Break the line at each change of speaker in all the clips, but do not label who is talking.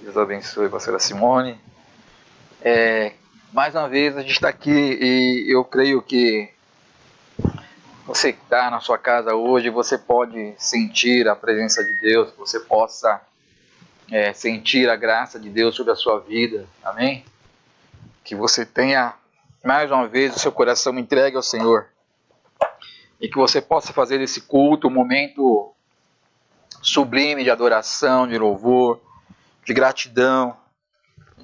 Deus abençoe, pastora Simone. Mais uma vez a gente está aqui e eu creio que você que está na sua casa hoje, você pode sentir a presença de Deus, que você possa sentir a graça de Deus sobre a sua vida, amém? Que você tenha mais uma vez o seu coração entregue ao Senhor e que você possa fazer desse culto um momento sublime de adoração, de louvor, de gratidão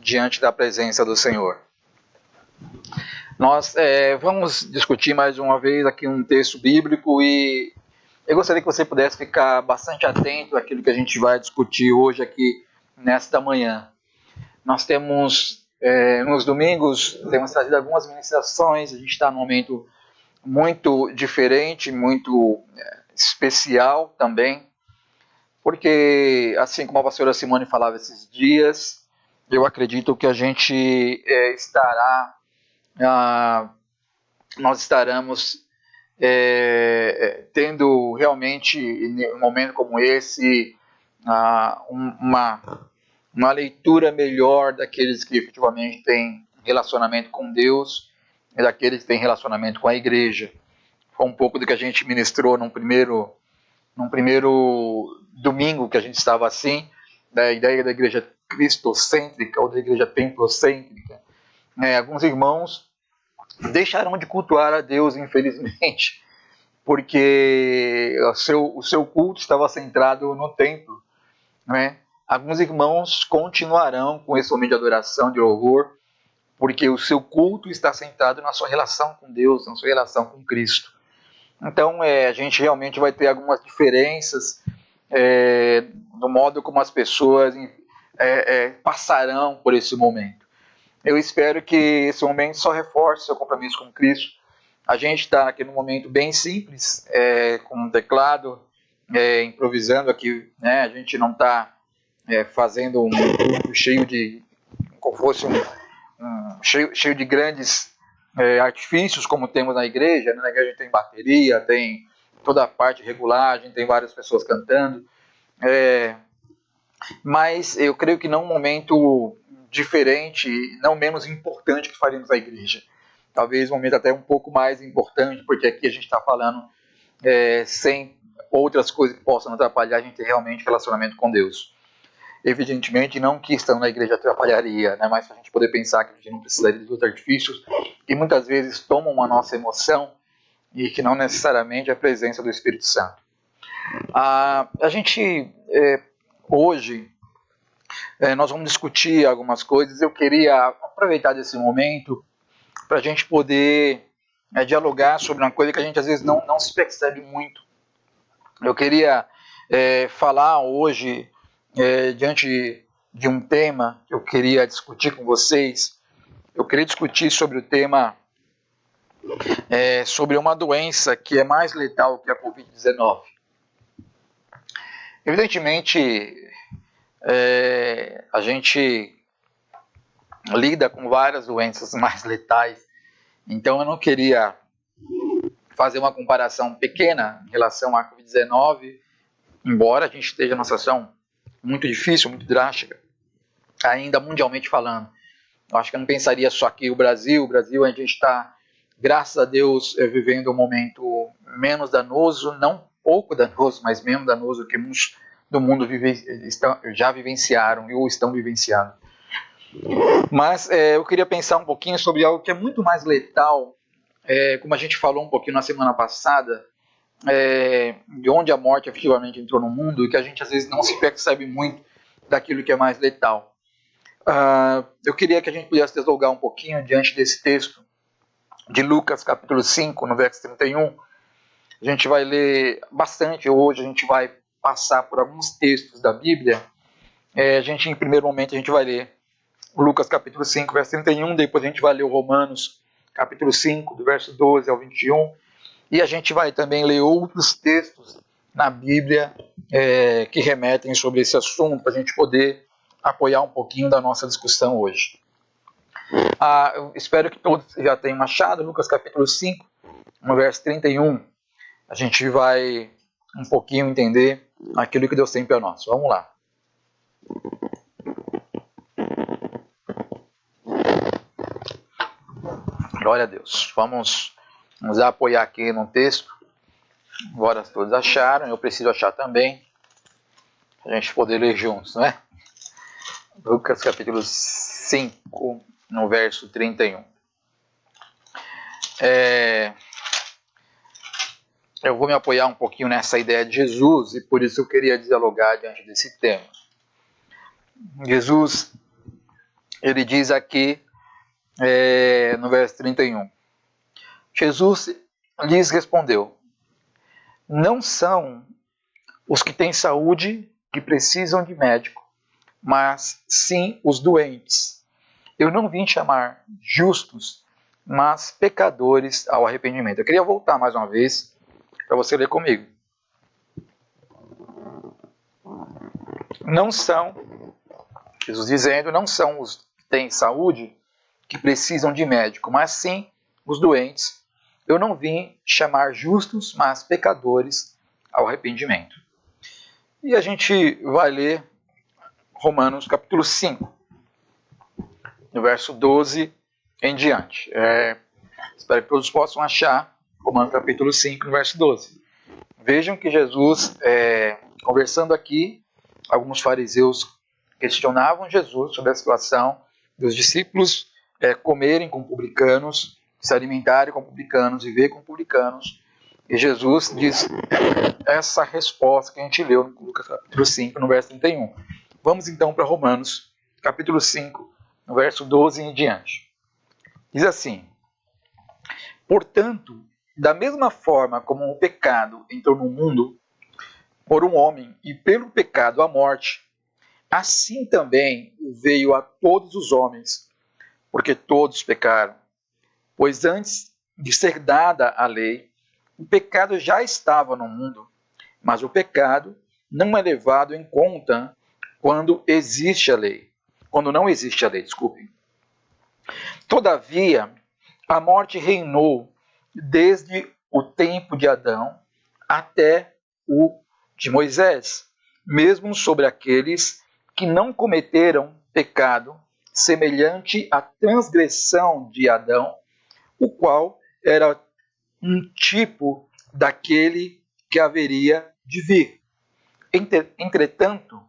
diante da presença do Senhor. Nós vamos discutir mais uma vez aqui um texto bíblico e eu gostaria que você pudesse ficar bastante atento àquilo que a gente vai discutir hoje aqui nesta manhã. Nós temos, nos domingos, temos trazido algumas ministrações, a gente está num momento muito diferente, muito especial também, porque assim como a pastora Simone falava esses dias, eu acredito que a gente nós estaremos tendo realmente, em um momento como esse, uma leitura melhor daqueles que efetivamente têm relacionamento com Deus e daqueles que têm relacionamento com a igreja. Foi um pouco do que a gente ministrou num primeiro domingo que a gente estava assim, da ideia da igreja cristocêntrica ou da igreja templocêntrica. Alguns irmãos deixaram de cultuar a Deus, infelizmente, porque o seu culto estava centrado no templo, né? Alguns irmãos continuarão com esse momento de adoração, de louvor, porque o seu culto está centrado na sua relação com Deus, na sua relação com Cristo. Então, a gente realmente vai ter algumas diferenças no modo como as pessoas passarão por esse momento. Eu espero que esse momento só reforce seu compromisso com Cristo. A gente está aqui num momento bem simples, com um teclado, improvisando aqui, né? A gente não está fazendo um culto cheio de, como fosse cheio de grandes artifícios, como temos na igreja. Na igreja tem bateria, tem toda a parte de regulagem, tem várias pessoas cantando. Mas eu creio que num momento diferente, não menos importante que faremos na igreja. Talvez um momento até um pouco mais importante, porque aqui a gente está falando sem outras coisas que possam atrapalhar a gente ter realmente relacionamento com Deus. Evidentemente, não que estando na igreja atrapalharia, né? Mas para a gente poder pensar que a gente não precisaria de outros artifícios, que muitas vezes tomam a nossa emoção e que não necessariamente a presença do Espírito Santo. A gente, hoje, nós vamos discutir algumas coisas. Eu queria aproveitar desse momento para a gente poder dialogar sobre uma coisa que a gente às vezes não se percebe muito. Eu queria falar hoje, diante de um tema que eu queria discutir com vocês. Eu queria discutir sobre o tema, sobre uma doença que é mais letal que a Covid-19. Evidentemente, a gente lida com várias doenças mais letais, então eu não queria fazer uma comparação pequena em relação à Covid-19, embora a gente esteja numa situação muito difícil, muito drástica, ainda mundialmente falando. Eu acho que eu não pensaria só aqui o Brasil a gente está, graças a Deus, vivendo um momento menos danoso, não pouco danoso, mas menos danoso que muitos do mundo já vivenciaram ou estão vivenciando. Mas eu queria pensar um pouquinho sobre algo que é muito mais letal, como a gente falou um pouquinho na semana passada, de onde a morte efetivamente entrou no mundo e que a gente às vezes não se percebe muito daquilo que é mais letal. Eu queria que a gente pudesse deslogar um pouquinho diante desse texto de Lucas capítulo 5, no verso 31. A gente vai ler bastante hoje, a gente vai passar por alguns textos da Bíblia. Em primeiro momento, a gente vai ler Lucas capítulo 5, verso 31, depois a gente vai ler o Romanos capítulo 5, do verso 12 ao 21, e a gente vai também ler outros textos na Bíblia que remetem sobre esse assunto, para a gente poder apoiar um pouquinho da nossa discussão hoje. Eu espero que todos já tenham achado Lucas capítulo 5, no verso 31. A gente vai um pouquinho entender aquilo que Deus tem para nós. Vamos lá. Glória a Deus. Vamos apoiar aqui no texto. Agora todos acharam, eu preciso achar também, para a gente poder ler juntos, não é? Lucas capítulo 5, no verso 31. Eu vou me apoiar um pouquinho nessa ideia de Jesus, e por isso eu queria dialogar diante desse tema. Jesus, ele diz aqui, no verso 31, Jesus lhes respondeu: não são os que têm saúde que precisam de médico, mas sim os doentes. Eu não vim chamar justos, mas pecadores ao arrependimento. Eu queria voltar mais uma vez para você ler comigo. Não são, Jesus dizendo, não são os que têm saúde que precisam de médico, mas sim os doentes. Eu não vim chamar justos, mas pecadores ao arrependimento. E a gente vai ler Romanos capítulo 5, no verso 12 em diante. Espero que todos possam achar Romanos capítulo 5, no verso 12. Vejam que Jesus, conversando aqui, alguns fariseus questionavam Jesus sobre a situação dos discípulos comerem com publicanos, se alimentarem com publicanos, viver com publicanos. E Jesus diz essa resposta que a gente leu no Lucas capítulo 5, no verso 31. Vamos então para Romanos capítulo 5, no verso 12 em diante. Diz assim: portanto, da mesma forma como o pecado entrou no mundo por um homem e pelo pecado a morte, assim também veio a todos os homens, porque todos pecaram. Pois antes de ser dada a lei, o pecado já estava no mundo, mas o pecado não é levado em conta quando existe a lei. Quando não existe a lei, desculpem. Todavia, a morte reinou desde o tempo de Adão até o de Moisés, mesmo sobre aqueles que não cometeram pecado semelhante à transgressão de Adão, o qual era um tipo daquele que haveria de vir. Entretanto,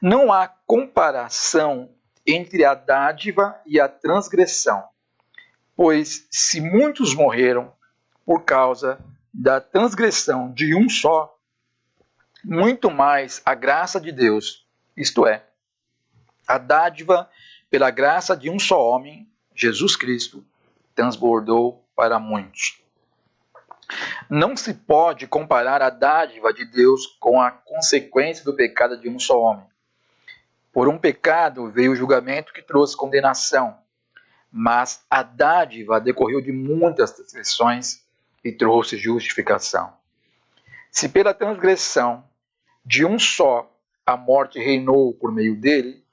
não há comparação entre a dádiva e a transgressão, pois se muitos morreram por causa da transgressão de um só, muito mais a graça de Deus, isto é, a dádiva pela graça de um só homem, Jesus Cristo, transbordou para muitos. Não se pode comparar a dádiva de Deus com a consequência do pecado de um só homem. Por um pecado veio o julgamento que trouxe condenação, mas a dádiva decorreu de muitas transgressões e trouxe justificação. Se pela transgressão de um só a morte reinou por meio dele,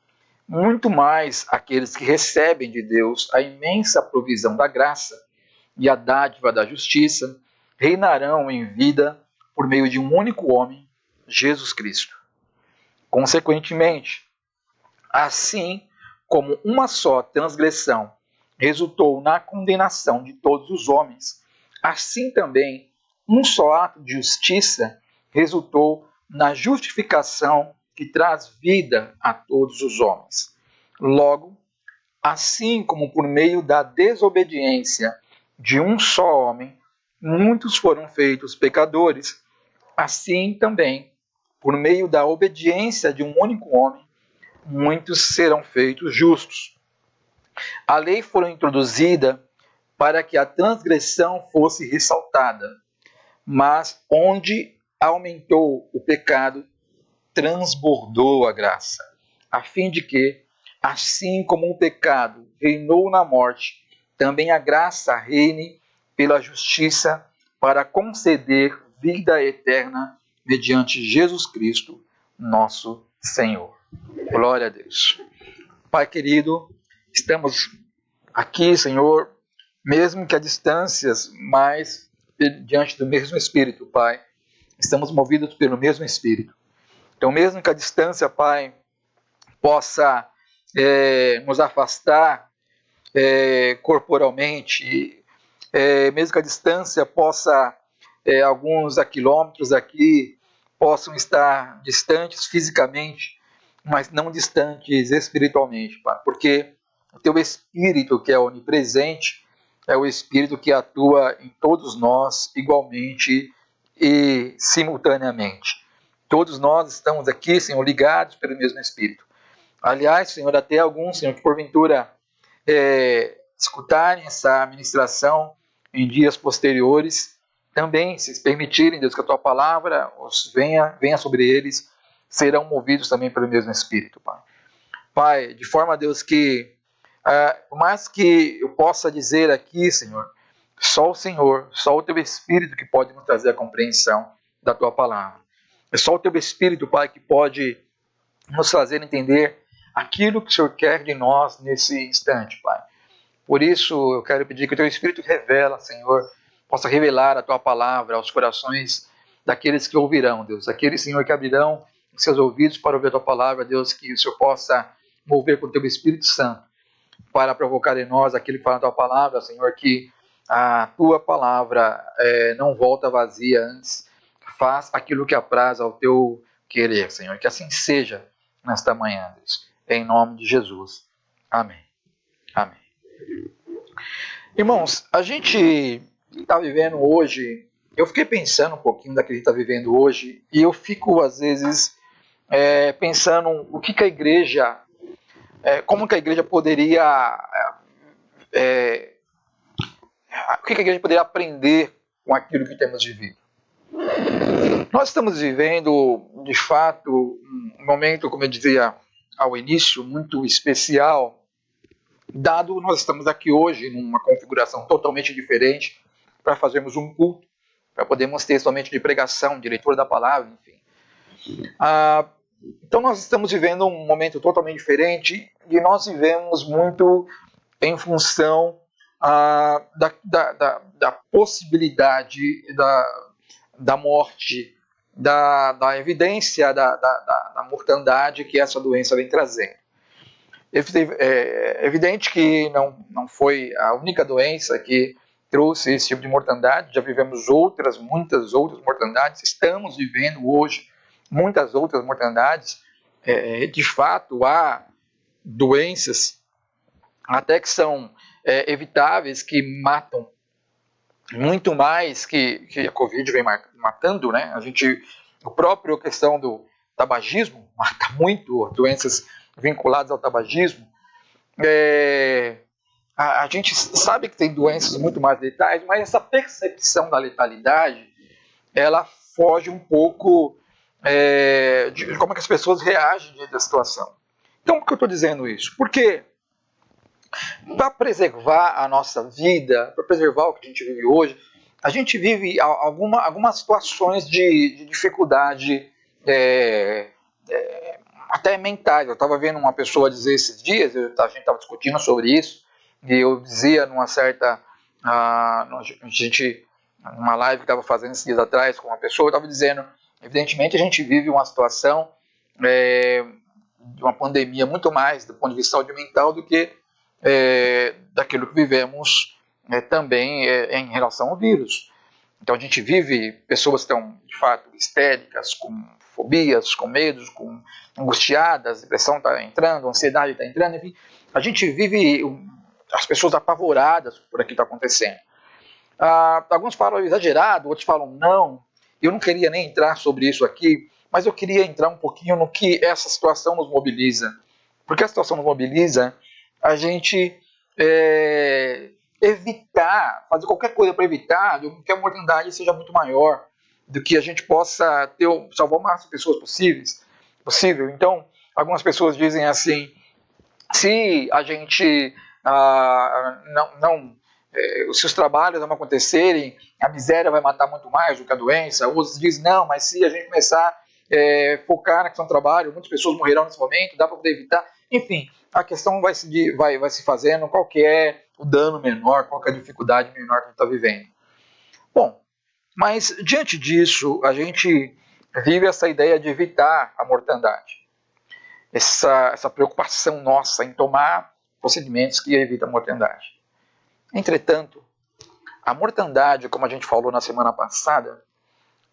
muito mais aqueles que recebem de Deus a imensa provisão da graça e a dádiva da justiça reinarão em vida por meio de um único homem, Jesus Cristo. Consequentemente, assim como uma só transgressão resultou na condenação de todos os homens, assim também um só ato de justiça resultou na justificação que traz vida a todos os homens. Logo, assim como por meio da desobediência de um só homem, muitos foram feitos pecadores, assim também, por meio da obediência de um único homem, muitos serão feitos justos. A lei foi introduzida para que a transgressão fosse ressaltada, mas onde aumentou o pecado, transbordou a graça, a fim de que, assim como o pecado reinou na morte, também a graça reine pela justiça para conceder vida eterna mediante Jesus Cristo, nosso Senhor. Glória a Deus. Pai querido, estamos aqui, Senhor, mesmo que a distâncias, mas diante do mesmo Espírito, Pai. Estamos movidos pelo mesmo Espírito. Então, mesmo que a distância, Pai, possa nos afastar corporalmente, mesmo que a distância possa, alguns a quilômetros aqui, possam estar distantes fisicamente, mas não distantes espiritualmente, Pai, porque o Teu Espírito, que é onipresente, é o Espírito que atua em todos nós igualmente e simultaneamente. Todos nós estamos aqui, Senhor, ligados pelo mesmo Espírito. Aliás, Senhor, até alguns, Senhor, que porventura escutarem essa ministração em dias posteriores, também, se permitirem, Deus, que a Tua palavra venha sobre eles, serão movidos também pelo mesmo Espírito, Pai. Pai, de forma, Deus, que por mais que eu possa dizer aqui, Senhor, só o Senhor, só o Teu Espírito que pode nos trazer a compreensão da Tua palavra. É só o Teu Espírito, Pai, que pode nos fazer entender aquilo que o Senhor quer de nós nesse instante, Pai. Por isso, eu quero pedir que o Teu Espírito revela, Senhor, possa revelar a Tua palavra aos corações daqueles que ouvirão, Deus. Aqueles, Senhor, que abrirão os seus ouvidos para ouvir a Tua palavra, Deus, que o Senhor possa mover com o Teu Espírito Santo para provocar em nós aquilo que fala a Tua palavra, Senhor, que a Tua palavra não volta vazia, antes faz aquilo que apraz ao Teu querer, Senhor. Que assim seja nesta manhã, Deus. Em nome de Jesus. Amém. Amém. Irmãos, a gente está vivendo hoje, eu fiquei pensando um pouquinho daquilo que está vivendo hoje, e eu fico, às vezes, pensando o que a igreja, como que a igreja poderia, o que a igreja poderia aprender com aquilo que temos vivido. Nós estamos vivendo, de fato, um momento, como eu dizia ao início, muito especial, dado nós estamos aqui hoje numa configuração totalmente diferente para fazermos um culto, para podermos ter somente de pregação, de leitura da palavra, enfim. Então nós estamos vivendo um momento totalmente diferente e nós vivemos muito em função da possibilidade da morte, da evidência da mortandade que essa doença vem trazendo. É evidente que não foi a única doença que trouxe esse tipo de mortandade, já vivemos muitas outras mortandades, estamos vivendo hoje muitas outras mortandades. De fato, há doenças até que são evitáveis, que matam muito mais que a Covid vem matando, né? A própria questão do tabagismo mata muito, doenças vinculadas ao tabagismo. A gente sabe que tem doenças muito mais letais, mas essa percepção da letalidade, ela foge um pouco de como é que as pessoas reagem diante da situação. Então, por que eu estou dizendo isso? Porque para preservar a nossa vida, para preservar o que a gente vive hoje, a gente vive algumas situações de dificuldade, até mentais. Eu estava vendo uma pessoa dizer esses dias, a gente estava discutindo sobre isso, e eu dizia numa live que estava fazendo esses dias atrás com uma pessoa, eu estava dizendo, evidentemente a gente vive uma situação de uma pandemia muito mais do ponto de vista de saúde mental do que daquilo que vivemos também em relação ao vírus. Então a gente vive pessoas que estão de fato histéricas, com fobias, com medos, com angustiadas, depressão está entrando, ansiedade está entrando, enfim, a gente vive as pessoas apavoradas por aquilo que está acontecendo. Alguns falam exagerado, outros falam não. Eu não queria nem entrar sobre isso aqui, mas eu queria entrar um pouquinho no que essa situação nos mobiliza. Porque a situação nos mobiliza a gente evitar, fazer qualquer coisa para evitar que a mortandade seja muito maior. do que a gente possa salvar o máximo de pessoas possível. Então, algumas pessoas dizem assim, se a gente se os trabalhos não acontecerem, a miséria vai matar muito mais do que a doença. Outros dizem, não, mas se a gente começar a focar na questão do trabalho, muitas pessoas morrerão nesse momento, dá para poder evitar. Enfim, a questão vai se fazendo, qual que é o dano menor, qual que é a dificuldade menor que a gente está vivendo. Bom, mas diante disso, a gente vive essa ideia de evitar a mortandade. Essa preocupação nossa em tomar procedimentos que evitam a mortandade. Entretanto, a mortandade, como a gente falou na semana passada,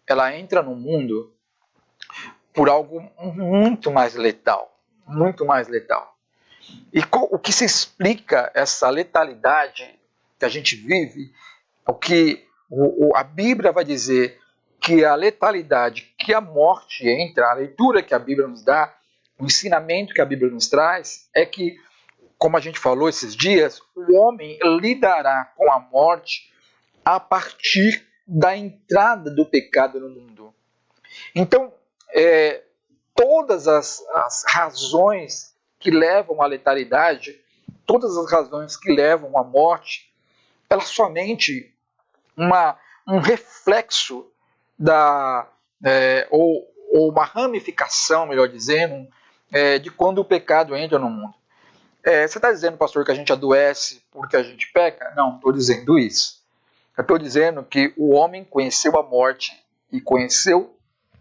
ela entra no mundo por algo muito mais letal. Muito mais letal. E o que se explica essa letalidade que a gente vive, o que a Bíblia vai dizer que a letalidade, que a morte entra, a leitura que a Bíblia nos dá, o ensinamento que a Bíblia nos traz, é que, como a gente falou esses dias, o homem lidará com a morte a partir da entrada do pecado no mundo. Então, todas as razões que levam à letalidade, todas as razões que levam à morte, elas somente um reflexo ou uma ramificação, melhor dizendo, de quando o pecado entra no mundo. Você está dizendo, pastor, que a gente adoece porque a gente peca? Não, estou dizendo isso. Eu estou dizendo que o homem conheceu a morte e conheceu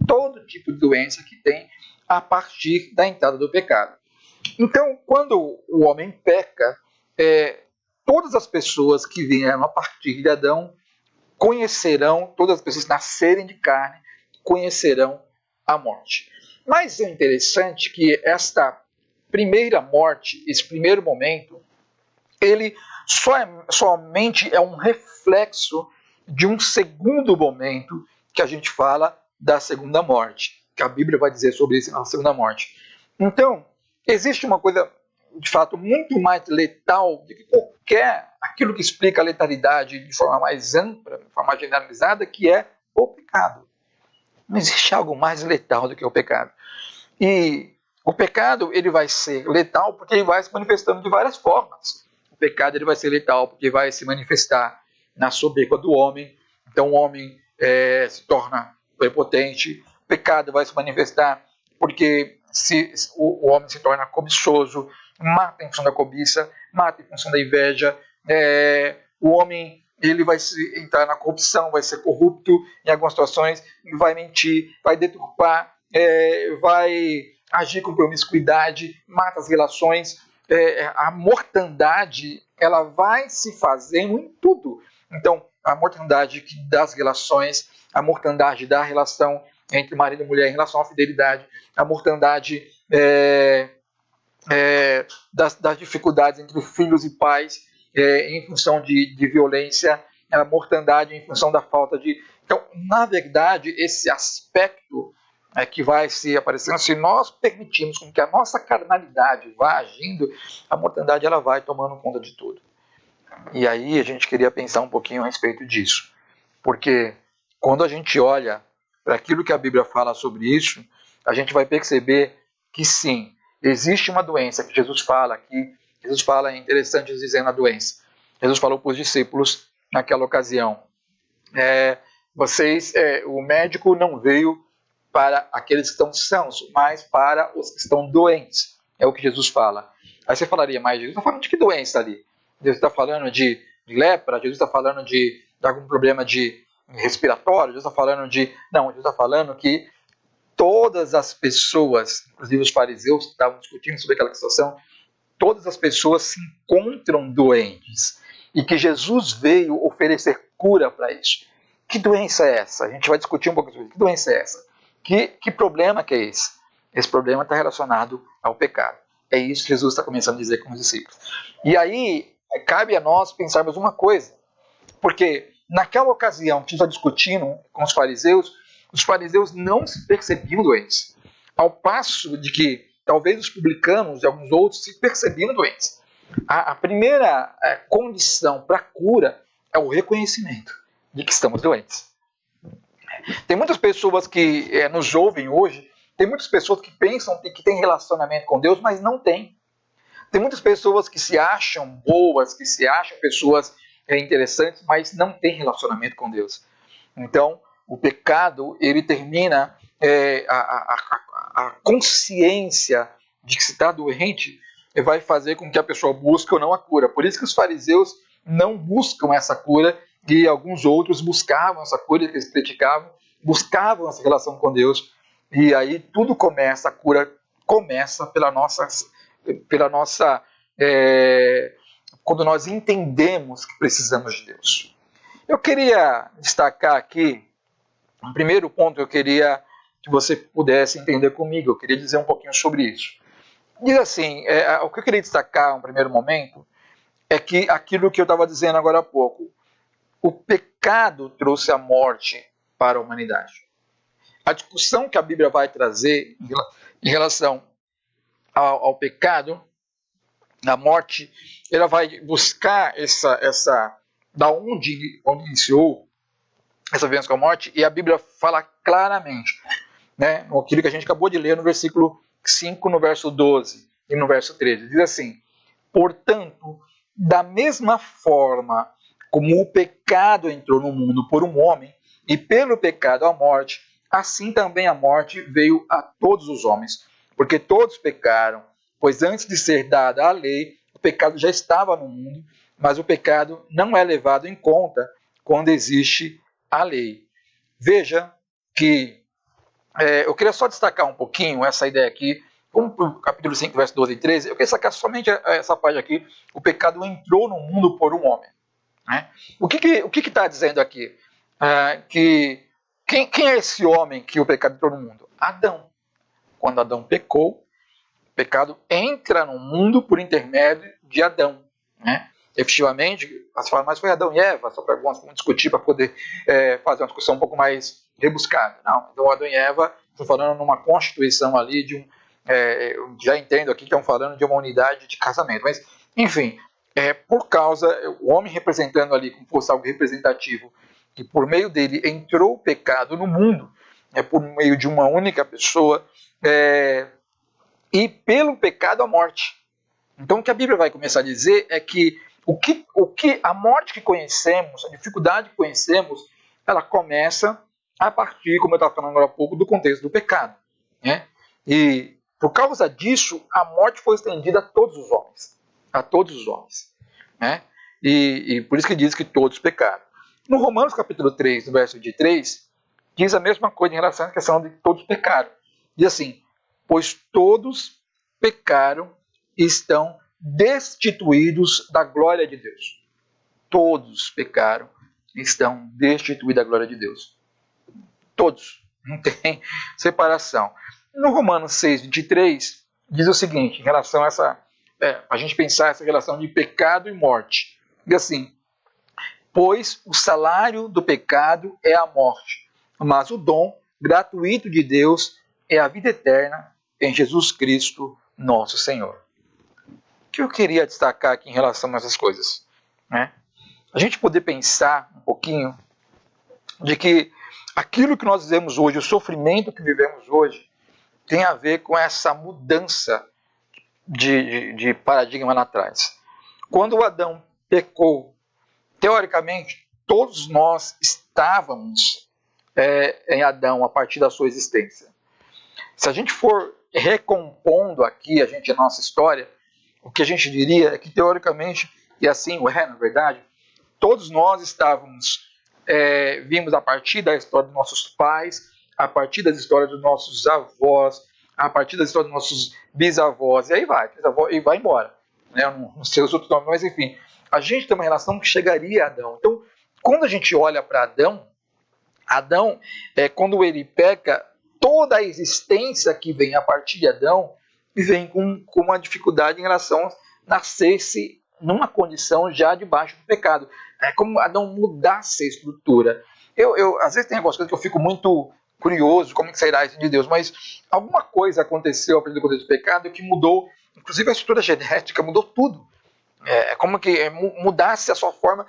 todo tipo de doença que tem a partir da entrada do pecado. Então, quando o homem peca, todas as pessoas que vieram a partir de Adão conhecerão, todas as pessoas que nascerem de carne, conhecerão a morte. Mas é interessante que esta primeira morte, esse primeiro momento, ele somente é um reflexo de um segundo momento que a gente fala da segunda morte, que a Bíblia vai dizer sobre isso na segunda morte. Então, existe uma coisa, de fato, muito mais letal do que aquilo que explica a letalidade de forma mais ampla, de forma mais generalizada, que é o pecado. Não existe algo mais letal do que o pecado. E o pecado, ele vai ser letal porque ele vai se manifestando de várias formas. O pecado, ele vai ser letal porque vai se manifestar na soberba do homem. Então o homem se torna prepotente. O pecado vai se manifestar porque o homem se torna cobiçoso, mata em função da cobiça, mata em função da inveja. O homem, ele vai entrar na corrupção, vai ser corrupto em algumas situações, vai mentir, vai deturpar, vai agir com promiscuidade, mata as relações. A mortandade, ela vai se fazendo em tudo. Então, a mortandade das relações, a mortandade da relação entre marido e mulher em relação à fidelidade, a mortandade das dificuldades entre filhos e pais em função de violência, a mortandade em função da falta de... Então, na verdade, esse aspecto que vai se aparecendo, se nós permitirmos com que a nossa carnalidade vá agindo, a mortandade ela vai tomando conta de tudo. E aí a gente queria pensar um pouquinho a respeito disso. Porque quando a gente olha para aquilo que a Bíblia fala sobre isso, a gente vai perceber que sim, existe uma doença que Jesus fala aqui. Jesus fala, é interessante dizendo a doença. Jesus falou para os discípulos naquela ocasião. O médico não veio para aqueles que estão sãos, mas para os que estão doentes. É o que Jesus fala. Aí você falaria, mas Jesus está falando de que doença ali? Jesus está falando de lepra? Jesus está falando de algum problema de respiratório? Jesus está falando de... Não, Jesus está falando que todas as pessoas, inclusive os fariseus que estavam discutindo sobre aquela situação, todas as pessoas se encontram doentes e que Jesus veio oferecer cura para isso. Que doença é essa? A gente vai discutir um pouco sobre isso. Que doença é essa? Que problema que é esse? Esse problema está relacionado ao pecado. É isso que Jesus está começando a dizer com os discípulos. E aí, cabe a nós pensarmos uma coisa. Porque naquela ocasião que Jesus está discutindo com os fariseus não se percebiam doentes. Ao passo de que talvez os publicanos e alguns outros se percebiam doentes. A primeira condição para a cura é o reconhecimento de que estamos doentes. Tem muitas pessoas que nos ouvem hoje, tem muitas pessoas que pensam que têm relacionamento com Deus, mas não têm. Tem muitas pessoas que se acham boas, que se acham pessoas interessantes, mas não têm relacionamento com Deus. Então, o pecado, ele termina a consciência de que se está doente, vai fazer com que a pessoa busque ou não a cura. Por isso que os fariseus não buscam essa cura, e alguns outros buscavam essa cura, que eles criticavam, buscavam essa relação com Deus, e aí tudo começa, a cura começa quando nós entendemos que precisamos de Deus. Eu queria destacar aqui, um primeiro ponto que eu queria que você pudesse entender comigo, eu queria dizer um pouquinho sobre isso. Diz assim, o que eu queria destacar um primeiro momento, é que aquilo que eu estava dizendo agora há pouco, o pecado trouxe a morte para a humanidade. A discussão que a Bíblia vai trazer em relação ao pecado, a morte, ela vai buscar da onde iniciou essa vivência com a morte, e a Bíblia fala claramente, né, aquilo que a gente acabou de ler no versículo 5, no verso 12 e no verso 13, diz assim: portanto, da mesma forma como o pecado entrou no mundo por um homem, e pelo pecado a morte, assim também a morte veio a todos os homens, porque todos pecaram, pois antes de ser dada a lei, o pecado já estava no mundo, mas o pecado não é levado em conta quando existe a lei. Veja que eu queria só destacar um pouquinho essa ideia aqui, como para o capítulo 5, verso 12 e 13, eu queria destacar somente essa parte aqui: o pecado entrou no mundo por um homem. Né? O que está dizendo aqui? Quem é esse homem que o pecado entrou no mundo? Adão. Quando Adão pecou, o pecado entra no mundo por intermédio de Adão. Né? Efetivamente, as falam, mas foi Adão e Eva, só para alguns vamos discutir, para poder fazer uma discussão um pouco mais rebuscada. Não, então Adão e Eva estão falando numa constituição ali de eu já entendo aqui que estão falando de uma unidade de casamento, mas enfim, por causa, o homem representando ali como fosse algo representativo, e por meio dele entrou o pecado no mundo, por meio de uma única pessoa, e pelo pecado a morte. Então o que a Bíblia vai começar a dizer é que a morte que conhecemos, a dificuldade que conhecemos, ela começa a partir, como eu estava falando agora há pouco, do contexto do pecado. Né? E por causa disso, a morte foi estendida a todos os homens. A todos os homens. Né? E por isso que diz que todos pecaram. No Romanos capítulo 3, no verso 23, diz a mesma coisa em relação à questão de que todos pecaram. Diz assim: pois todos pecaram e estão destituídos da glória de Deus. Todos pecaram e estão destituídos da glória de Deus. Todos. Não tem separação. No Romanos 6, 23, diz o seguinte, em relação a a gente pensar essa relação de pecado e morte. Diz assim: pois o salário do pecado é a morte, mas o dom gratuito de Deus é a vida eterna em Jesus Cristo, nosso Senhor. O que eu queria destacar aqui em relação a essas coisas? Né? A gente poder pensar um pouquinho de que aquilo que nós vivemos hoje, o sofrimento que vivemos hoje, tem a ver com essa mudança de paradigma lá atrás. Quando o Adão pecou, teoricamente, todos nós estávamos em Adão a partir da sua existência. Se a gente for recompondo aqui a nossa história, o que a gente diria é que, teoricamente, e assim na verdade, todos nós vimos a partir da história dos nossos pais, a partir das histórias dos nossos avós, a partir das histórias dos nossos bisavós, e aí vai embora. Né? Não sei os outros nomes, mas enfim, a gente tem uma relação que chegaria a Adão. Então, quando a gente olha para Adão, quando ele peca, toda a existência que vem a partir de Adão vem com uma dificuldade em relação a nascer-se numa condição já debaixo do pecado. É como Adão mudasse a estrutura. Às vezes tem algumas coisas que eu fico muito curioso, como que será isso de Deus, mas alguma coisa aconteceu a partir do contexto do pecado que mudou, inclusive a estrutura genética, mudou tudo. Como que mudasse a sua forma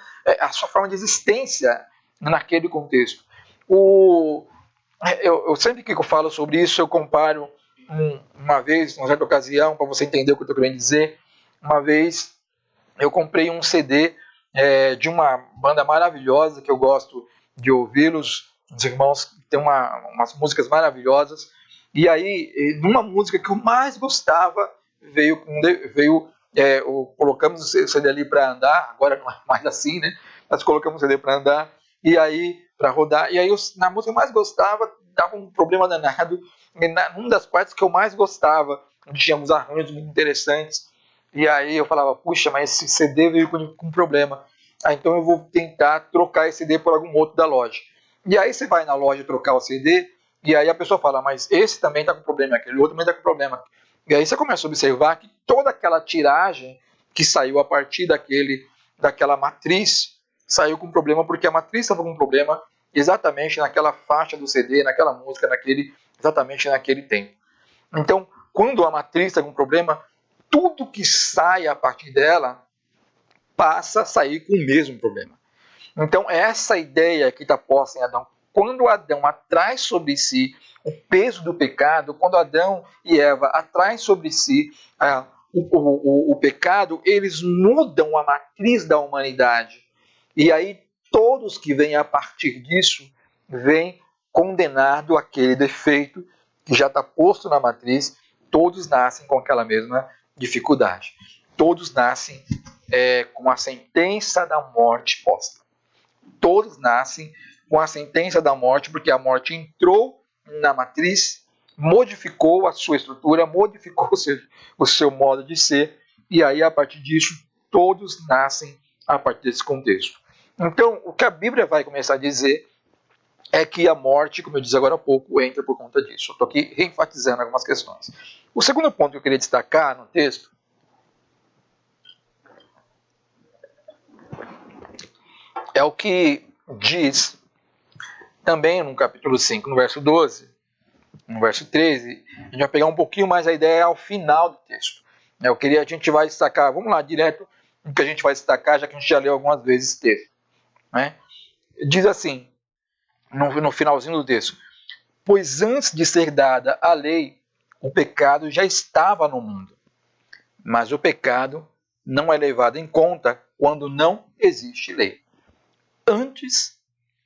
de existência naquele contexto. Eu sempre que eu falo sobre isso, eu comparo uma vez, uma certa ocasião, para você entender o que eu estou querendo dizer. Uma vez eu comprei um CD de uma banda maravilhosa que eu gosto de ouvi-los. Os irmãos têm umas músicas maravilhosas. E aí, numa música que eu mais gostava, colocamos o CD ali para andar. Agora não é mais assim, né? Nós colocamos o CD para andar e aí para rodar. E aí, na música que eu mais gostava, dava um problema danado. Numa das partes que eu mais gostava, tínhamos arranjos muito interessantes. E aí eu falava, puxa, mas esse CD veio com problema. Então eu vou tentar trocar esse CD por algum outro da loja. E aí você vai na loja trocar o CD, e aí a pessoa fala, mas esse também está com problema, aquele outro também está com problema. E aí você começa a observar que toda aquela tiragem que saiu a partir daquela matriz saiu com problema, porque a matriz estava com problema exatamente naquela faixa do CD, naquela música, exatamente naquele tempo. Então, quando a matriz está com problema, tudo que sai a partir dela passa a sair com o mesmo problema. Então, essa ideia que está posta em Adão, quando Adão atrai sobre si o peso do pecado, quando Adão e Eva atraem sobre si o pecado, eles mudam a matriz da humanidade. E aí, todos que vêm a partir disso, vêm condenado aquele defeito que já está posto na matriz. Todos nascem com aquela mesma dificuldade. Todos nascem com a sentença da morte posta. Todos nascem com a sentença da morte, porque a morte entrou na matriz, modificou a sua estrutura, modificou o seu modo de ser, e aí, a partir disso, todos nascem a partir desse contexto. Então, o que a Bíblia vai começar a dizer é que a morte, como eu disse agora há pouco, entra por conta disso. Eu estou aqui reenfatizando algumas questões. O segundo ponto que eu queria destacar no texto é o que diz também no capítulo 5, no verso 12, no verso 13. A gente vai pegar um pouquinho mais a ideia ao final do texto. A gente vai destacar, vamos lá, direto no que a gente vai destacar, já que a gente já leu algumas vezes esse texto. Né? Diz assim, no finalzinho do texto: pois antes de ser dada a lei, o pecado já estava no mundo. Mas o pecado não é levado em conta quando não existe lei. Antes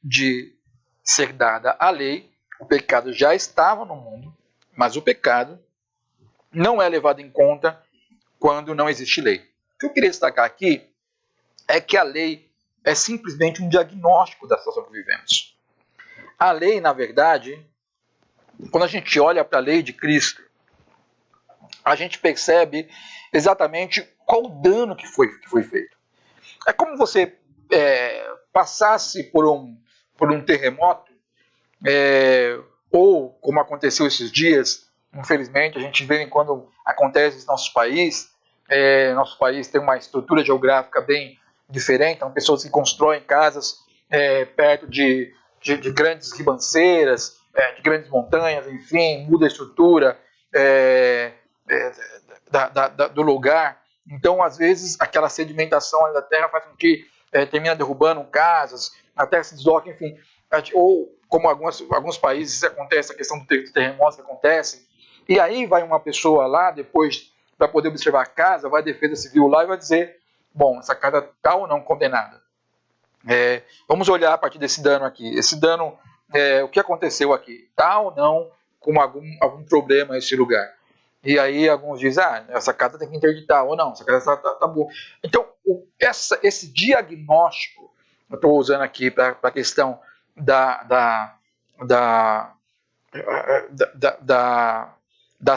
de ser dada a lei, o pecado já estava no mundo, mas o pecado não é levado em conta quando não existe lei. O que eu queria destacar aqui é que a lei é simplesmente um diagnóstico da situação que vivemos. A lei, na verdade, quando a gente olha para a lei de Cristo, a gente percebe exatamente qual o dano que foi feito. É como você passasse por um terremoto, ou como aconteceu esses dias, infelizmente, a gente vê quando acontece em nosso país. Nosso país tem uma estrutura geográfica bem diferente, são pessoas que constroem casas perto de grandes ribanceiras, de grandes montanhas, enfim, muda a estrutura do lugar. Então, às vezes, aquela sedimentação da terra faz com que termina derrubando casas, a terra se desloca, enfim. Ou, como alguns países acontece, a questão do terremoto que acontece. E aí vai uma pessoa lá, depois, para poder observar a casa, vai a Defesa Civil lá e vai dizer, bom, essa casa está ou não condenada. Vamos olhar a partir desse dano aqui. Esse dano, o que aconteceu aqui? Está ou não com algum problema esse lugar? E aí alguns dizem, essa casa tem que interditar, ou não, essa casa está boa. Então, esse diagnóstico, eu estou usando aqui para a questão da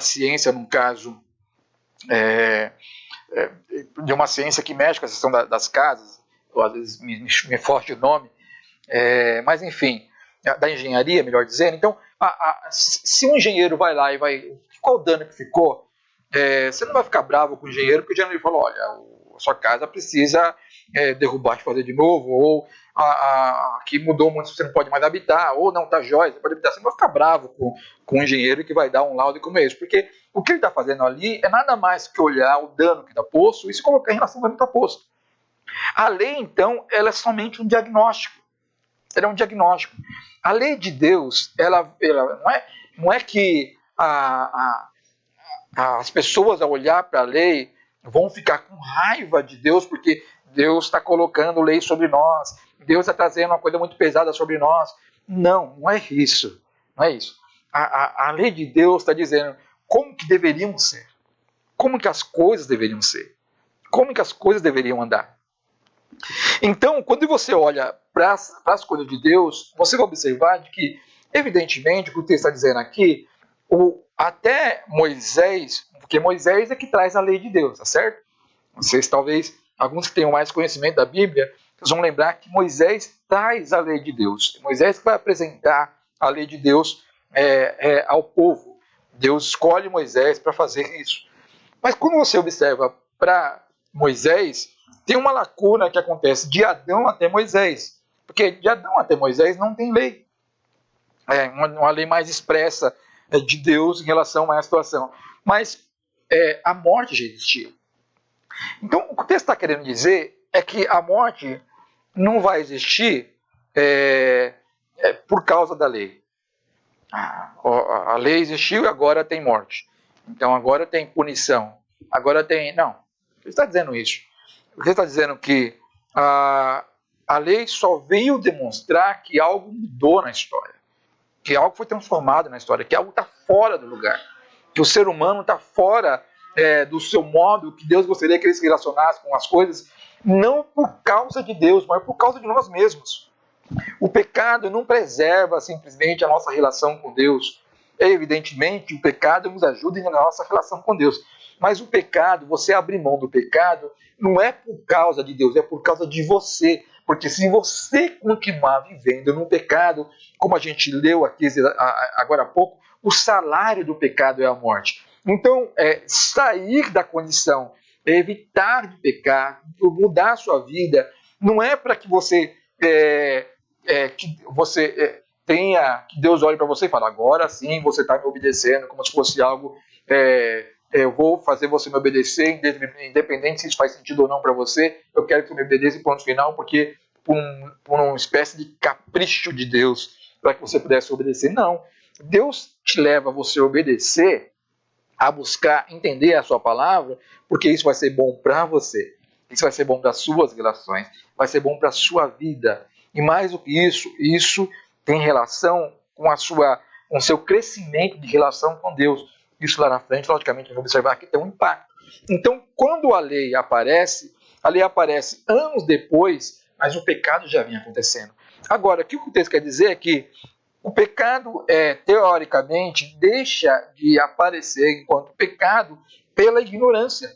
ciência, num caso, de uma ciência que mexe com a questão das casas, ou às vezes me foge o nome, mas enfim, da engenharia, melhor dizendo. Então, se um engenheiro vai lá e qual o dano que ficou, você não vai ficar bravo com o engenheiro, porque o engenheiro falou, olha, a sua casa precisa derrubar e fazer de novo, ou aqui mudou muito, você não pode mais habitar, ou não, está jóia, você pode habitar. Você não vai ficar bravo com o engenheiro que vai dar um laudo como esse, porque o que ele está fazendo ali é nada mais que olhar o dano que está posto e se colocar em relação ao dano que está posto. A lei, então, ela é somente um diagnóstico. Ela é um diagnóstico. A lei de Deus, ela não é que as pessoas, ao olhar para a lei, vão ficar com raiva de Deus porque Deus está colocando lei sobre nós, Deus está trazendo uma coisa muito pesada sobre nós. Não, não é isso. Não é isso. A lei de Deus está dizendo como que deveriam ser, como que as coisas deveriam ser, como que as coisas deveriam andar. Então, quando você olha para as coisas de Deus, você vai observar de que, evidentemente, o que o texto está dizendo aqui, até Moisés, porque Moisés é que traz a lei de Deus, tá certo? Vocês talvez, alguns que tenham mais conhecimento da Bíblia, vocês vão lembrar que Moisés traz a lei de Deus. Moisés que vai apresentar a lei de Deus ao povo. Deus escolhe Moisés para fazer isso. Mas quando você observa para Moisés, tem uma lacuna que acontece de Adão até Moisés. Porque de Adão até Moisés não tem lei. É uma lei mais expressa de Deus em relação a essa situação. Mas a morte já existia. Então, o que o texto está querendo dizer é que a morte não vai existir por causa da lei. A lei existiu e agora tem morte. Então, agora tem punição. Agora tem... Não, ele está dizendo isso. Ele está dizendo que a lei só veio demonstrar que algo mudou na história. Que algo foi transformado na história. Que algo está fora do lugar. Que o ser humano está fora do seu modo, que Deus gostaria que ele se relacionasse com as coisas, não por causa de Deus, mas por causa de nós mesmos. O pecado não preserva simplesmente a nossa relação com Deus. Evidentemente, o pecado nos ajuda na nossa relação com Deus. Mas o pecado, você abrir mão do pecado, não é por causa de Deus, é por causa de você. Porque se você continuar vivendo no pecado, como a gente leu aqui agora há pouco, o salário do pecado é a morte. Então, sair da condição, evitar de pecar, mudar a sua vida, não é para que você tenha, que Deus olhe para você e fale, agora sim você está me obedecendo, como se fosse algo, eu vou fazer você me obedecer, independente se isso faz sentido ou não para você, eu quero que você me obedeça e ponto final, porque por uma espécie de capricho de Deus, para que você pudesse obedecer. Não, Deus te leva a você obedecer, a buscar entender a sua palavra, porque isso vai ser bom para você, isso vai ser bom para as suas relações, vai ser bom para a sua vida. E mais do que isso, isso tem relação com o seu crescimento de relação com Deus. Isso lá na frente, logicamente, vamos observar que tem um impacto. Então, quando a lei aparece anos depois, mas o pecado já vinha acontecendo. Agora, o que o texto quer dizer é que o pecado, teoricamente, deixa de aparecer enquanto pecado pela ignorância.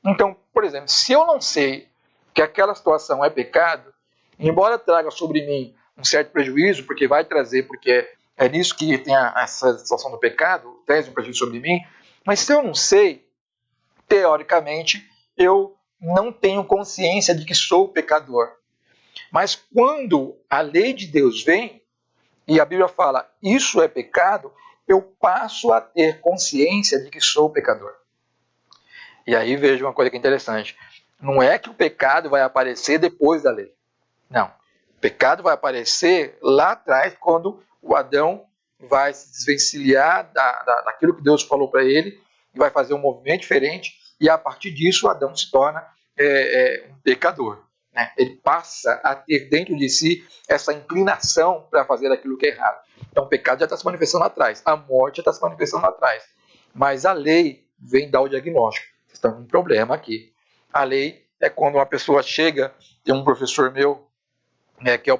Então, por exemplo, se eu não sei que aquela situação é pecado, embora traga sobre mim um certo prejuízo, porque vai trazer, porque é nisso que tem essa situação do pecado, traz um prejuízo sobre mim, mas se eu não sei, teoricamente, eu não tenho consciência de que sou pecador. Mas quando a lei de Deus vem, e a Bíblia fala, isso é pecado, eu passo a ter consciência de que sou pecador. E aí veja uma coisa que é interessante. Não é que o pecado vai aparecer depois da lei. Não. O pecado vai aparecer lá atrás, quando o Adão vai se desvencilhar daquilo que Deus falou para ele, e vai fazer um movimento diferente, e a partir disso o Adão se torna um pecador. Né? Ele passa a ter dentro de si essa inclinação para fazer aquilo que é errado. Então o pecado já está se manifestando lá atrás, a morte já está se manifestando lá atrás. Mas a lei vem dar o diagnóstico. Vocês estão com um problema aqui. A lei é quando uma pessoa chega, tem um professor meu, que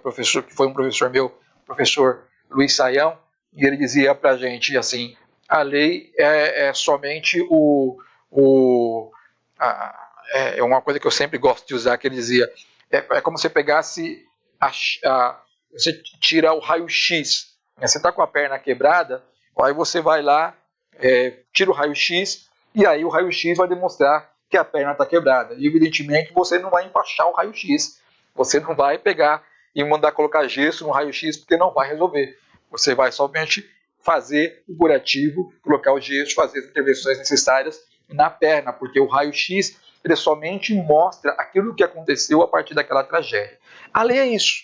foi um professor meu, o professor Luiz Saião, e ele dizia para a gente assim, a lei é somente é uma coisa que eu sempre gosto de usar, que ele dizia, é como se você pegasse, você tira o raio-x, né? Você está com a perna quebrada, aí você vai lá, tira o raio-x, e aí o raio-x vai demonstrar que a perna está quebrada. E evidentemente você não vai enfaixar o raio-x, você não vai pegar e mandar colocar gesso no raio-x, porque não vai resolver. Você vai somente fazer o curativo, colocar o gesso, fazer as intervenções necessárias na perna, porque o raio-x ele somente mostra aquilo que aconteceu a partir daquela tragédia. A lei é isso.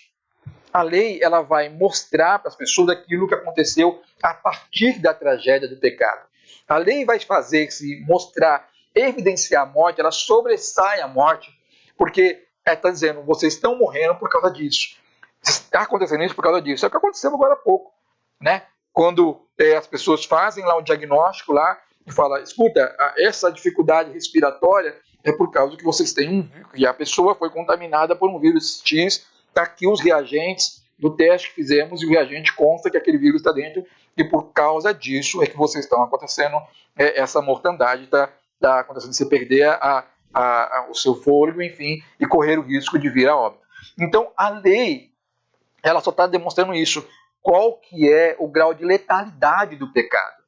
A lei, ela vai mostrar para as pessoas aquilo que aconteceu a partir da tragédia do pecado. A lei vai fazer se mostrar, evidenciar a morte, ela sobressai a morte, porque está dizendo, vocês estão morrendo por causa disso. Está acontecendo isso por causa disso. É o que aconteceu agora há pouco, né? Quando as pessoas fazem lá o diagnóstico lá e falam, escuta, essa dificuldade respiratória é por causa que vocês têm um vírus, e a pessoa foi contaminada por um vírus X, está aqui os reagentes do teste que fizemos e o reagente consta que aquele vírus está dentro e por causa disso é que vocês estão acontecendo, essa mortandade está acontecendo, você perder o seu fôlego, enfim, e correr o risco de vir a óbito. Então, a lei, ela só está demonstrando isso. Qual que é o grau de letalidade do pecado?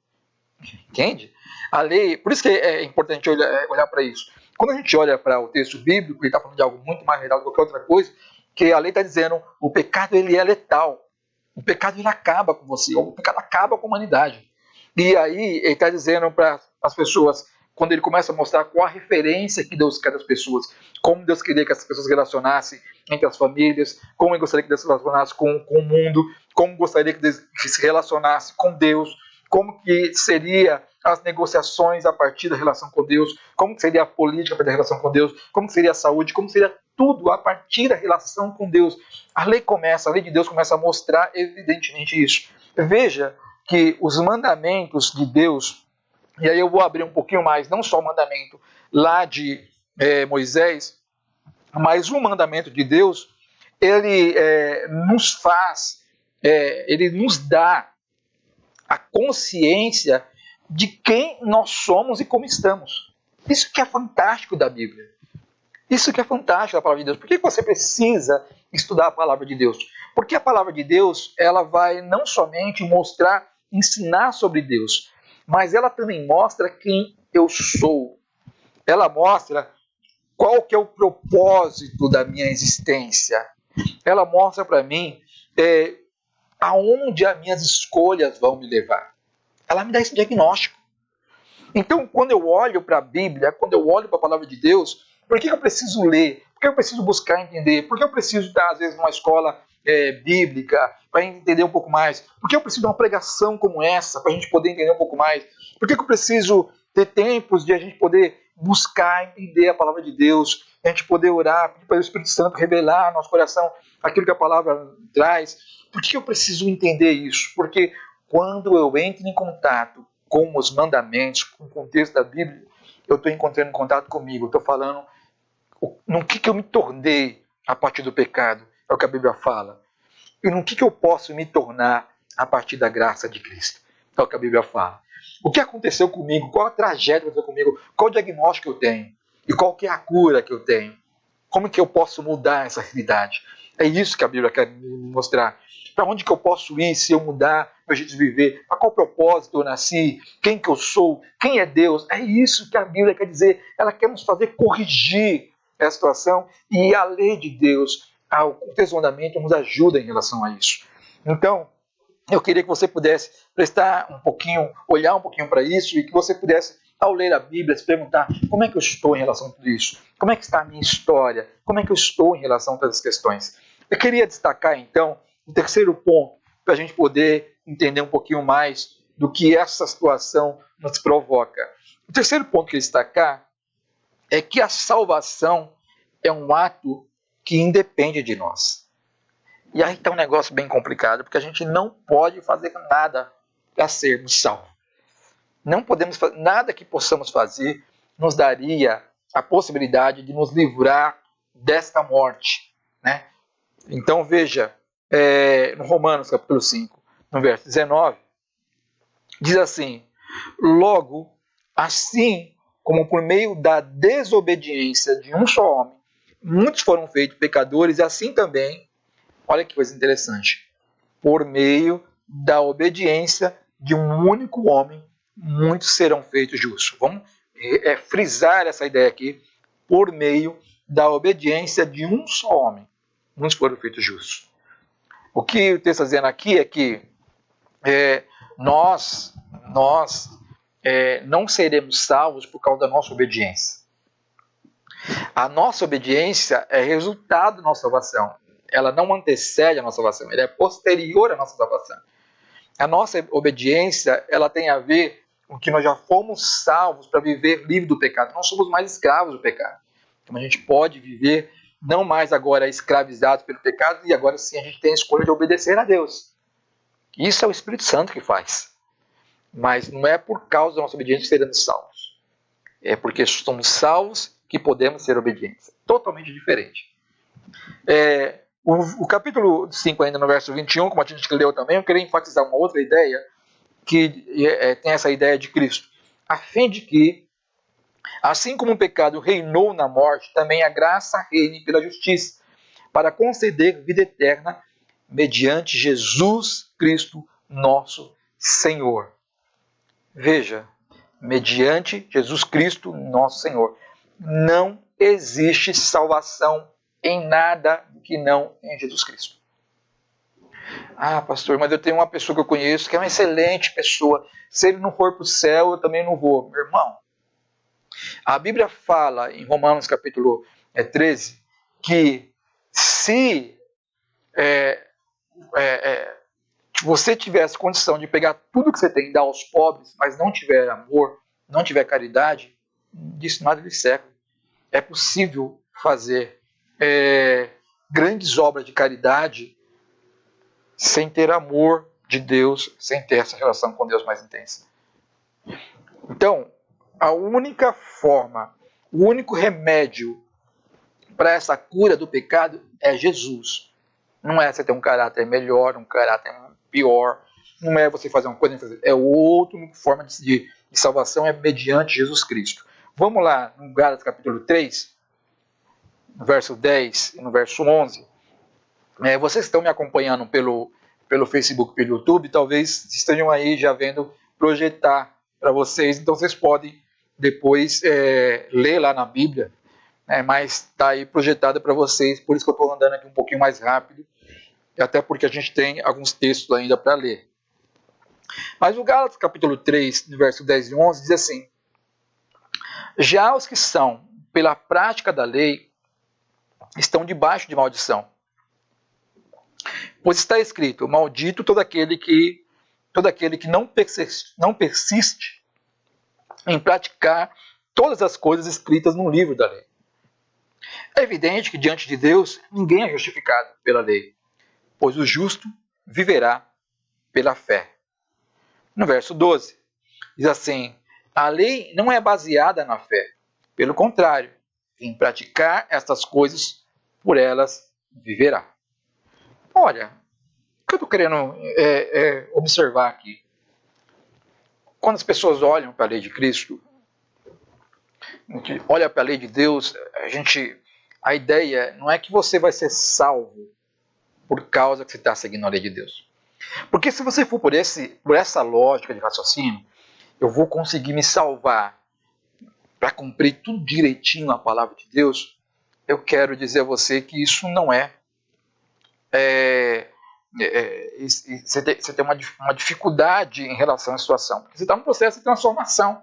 Entende? A lei, por isso que é importante olhar para isso. Quando a gente olha para o texto bíblico, ele está falando de algo muito mais real do que qualquer outra coisa, que a lei está dizendo, o pecado ele é letal. O pecado ele acaba com você, o pecado acaba com a humanidade. E aí ele está dizendo para as pessoas, quando ele começa a mostrar qual a referência que Deus quer das pessoas, como Deus queria que as pessoas relacionassem entre as famílias, como ele gostaria que Deus se relacionasse com o mundo, como gostaria que Deus se relacionasse com Deus, como que seria as negociações a partir da relação com Deus, como que seria a política a partir da relação com Deus, como que seria a saúde, como seria tudo a partir da relação com Deus. A lei de Deus começa a mostrar evidentemente isso. Veja que os mandamentos de Deus, e aí eu vou abrir um pouquinho mais, não só o mandamento lá de Moisés, mas o mandamento de Deus, ele nos faz, ele nos dá a consciência de quem nós somos e como estamos. Isso que é fantástico da Bíblia. Isso que é fantástico da palavra de Deus. Por que você precisa estudar a palavra de Deus? Porque a palavra de Deus, ela vai não somente mostrar, ensinar sobre Deus, mas ela também mostra quem eu sou. Ela mostra qual que é o propósito da minha existência. Ela mostra para mim aonde as minhas escolhas vão me levar. Ela me dá esse diagnóstico. Então, quando eu olho para a Bíblia, quando eu olho para a palavra de Deus, por que eu preciso ler? Por que eu preciso buscar entender? Por que eu preciso estar, às vezes, numa escola bíblica para entender um pouco mais? Por que eu preciso de uma pregação como essa para a gente poder entender um pouco mais? Por que eu preciso ter tempos de a gente poder buscar entender a palavra de Deus, a gente poder orar, pedir para o Espírito Santo revelar no nosso coração aquilo que a palavra traz? Por que eu preciso entender isso? Porque quando eu entro em contato com os mandamentos, com o contexto da Bíblia, eu estou encontrando em contato comigo, estou falando no que eu me tornei a partir do pecado, é o que a Bíblia fala, e no que eu posso me tornar a partir da graça de Cristo, é o que a Bíblia fala. O que aconteceu comigo, qual a tragédia que aconteceu comigo, qual o diagnóstico que eu tenho, e qual que é a cura que eu tenho, como que eu posso mudar essa realidade. É isso que a Bíblia quer me mostrar. Para onde que eu posso ir se eu mudar meu jeito de viver? Para qual propósito eu nasci? Quem que eu sou? Quem é Deus? É isso que a Bíblia quer dizer. Ela quer nos fazer corrigir essa situação e a lei de Deus, o contexto do mandamento, nos ajuda em relação a isso. Então, eu queria que você pudesse prestar um pouquinho, olhar um pouquinho para isso e que você pudesse, ao ler a Bíblia, se perguntar como é que eu estou em relação a tudo isso? Como é que está a minha história? Como é que eu estou em relação a todas as questões? Eu queria destacar, então, o terceiro ponto, para a gente poder entender um pouquinho mais do que essa situação nos provoca. O terceiro ponto que eu queria destacar é que a salvação é um ato que independe de nós. E aí está um negócio bem complicado, porque a gente não pode fazer nada para sermos salvos. Não podemos fazer nada que possamos fazer nos daria a possibilidade de nos livrar desta morte, né? Então veja, no Romanos capítulo 5, no verso 19, diz assim: logo, assim como por meio da desobediência de um só homem, muitos foram feitos pecadores, e assim também, olha que coisa interessante, por meio da obediência de um único homem, muitos serão feitos justos. Vamos frisar essa ideia aqui, por meio da obediência de um só homem, muitos foram feitos justos. O que o texto está dizendo aqui é que nós não seremos salvos por causa da nossa obediência. A nossa obediência é resultado da nossa salvação. ela não antecede a nossa salvação, ela é posterior à nossa salvação. A nossa obediência, ela tem a ver com que nós já fomos salvos para viver livre do pecado. Não somos mais escravos do pecado. Então a gente pode viver não mais agora escravizados pelo pecado, e agora sim a gente tem a escolha de obedecer a Deus. Isso é o Espírito Santo que faz. Mas não é por causa da nossa obediência que seremos salvos. É porque somos salvos que podemos ser obedientes. Totalmente diferente. O capítulo 5, ainda no verso 21, como a gente leu também, eu queria enfatizar uma outra ideia, que tem essa ideia de Cristo. A fim de que, assim como o pecado reinou na morte, também a graça reine pela justiça, para conceder vida eterna mediante Jesus Cristo, nosso Senhor. Veja, mediante Jesus Cristo, nosso Senhor. Não existe salvação em nada que não em Jesus Cristo. Ah, pastor, mas eu tenho uma pessoa que eu conheço que é uma excelente pessoa. Se ele não for para o céu, eu também não vou. Meu irmão, a Bíblia fala em Romanos capítulo 13 que se você tivesse condição de pegar tudo que você tem e dar aos pobres, mas não tiver amor, não tiver caridade, disso nada lhe serve. É possível fazer grandes obras de caridade sem ter amor de Deus, sem ter essa relação com Deus mais intensa. Então, a única forma, o único remédio para essa cura do pecado é Jesus. Não é você ter um caráter melhor, um caráter pior, não é você fazer uma coisa, é outra forma de salvação, é mediante Jesus Cristo. Vamos lá, no Gálatas capítulo 3, no verso 10 e no verso 11. Vocês estão me acompanhando pelo Facebook, pelo YouTube, talvez estejam aí já vendo projetar para vocês, então vocês podem depois ler lá na Bíblia, mas está aí projetada para vocês, por isso que eu estou andando aqui um pouquinho mais rápido, até porque a gente tem alguns textos ainda para ler. Mas o Gálatas capítulo 3, no verso 10 e 11, diz assim: já os que são pela prática da lei estão debaixo de maldição. Pois está escrito: maldito todo aquele que não persiste em praticar todas as coisas escritas no livro da lei. É evidente que diante de Deus ninguém é justificado pela lei, pois o justo viverá pela fé. No verso 12, diz assim: a lei não é baseada na fé, pelo contrário, em praticar estas coisas, por elas viverá. Olha, o que eu estou querendo observar aqui? Quando as pessoas olham para a lei de Cristo, olham para a lei de Deus, a ideia não é que você vai ser salvo por causa que você está seguindo a lei de Deus. Porque se você for por essa lógica de raciocínio, eu vou conseguir me salvar para cumprir tudo direitinho a palavra de Deus, eu quero dizer a você que isso não você tem uma dificuldade em relação à situação, porque você está num processo de transformação.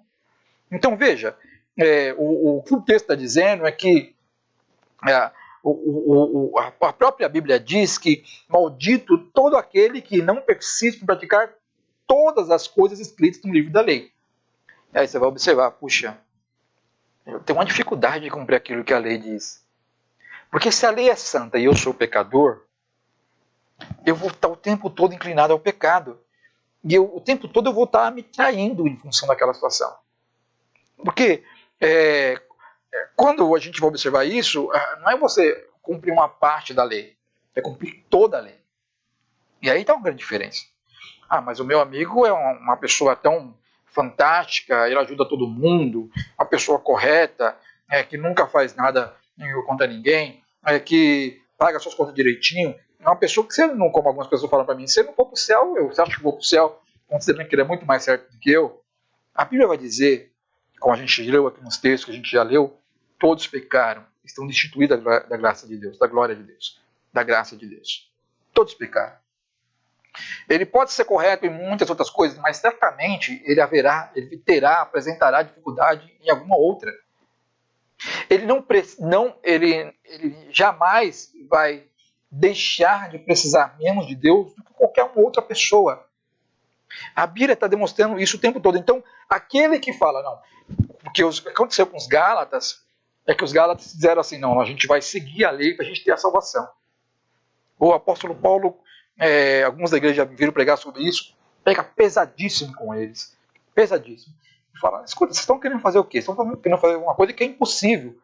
Então veja, o que o texto está dizendo é que a própria Bíblia diz que maldito todo aquele que não persiste em praticar todas as coisas escritas no livro da lei. E aí você vai observar, puxa, eu tenho uma dificuldade de cumprir aquilo que a lei diz. Porque se a lei é santa e eu sou pecador, eu vou estar o tempo todo inclinado ao pecado. E o tempo todo eu vou estar me traindo em função daquela situação. Porque quando a gente vai observar isso, não é você cumprir uma parte da lei, é cumprir toda a lei. E aí está uma grande diferença. Ah, mas o meu amigo é uma pessoa tão fantástica, ele ajuda todo mundo, uma pessoa correta, que nunca faz nada contra ninguém, que paga suas contas direitinho. É uma pessoa que, como algumas pessoas falam para mim, se eu não for para o céu, você acha que eu vou para o céu, considerando que ele é muito mais certo do que eu? A Bíblia vai dizer, como a gente leu aqui nos textos que a gente já leu, todos pecaram, estão destituídos da graça de Deus, da glória de Deus, da graça de Deus. Todos pecaram. Ele pode ser correto em muitas outras coisas, mas certamente ele apresentará dificuldade em alguma outra. Ele jamais vai deixar de precisar menos de Deus do que qualquer outra pessoa. A Bíblia está demonstrando isso o tempo todo. Então, aquele que fala, não, o que aconteceu com os Gálatas é que os Gálatas disseram assim, não, a gente vai seguir a lei para a gente ter a salvação. O apóstolo Paulo, alguns da igreja viram pregar sobre isso, pega pesadíssimo com eles. Pesadíssimo. E fala, escuta, vocês estão querendo fazer o quê? Vocês estão querendo fazer uma coisa que é impossível.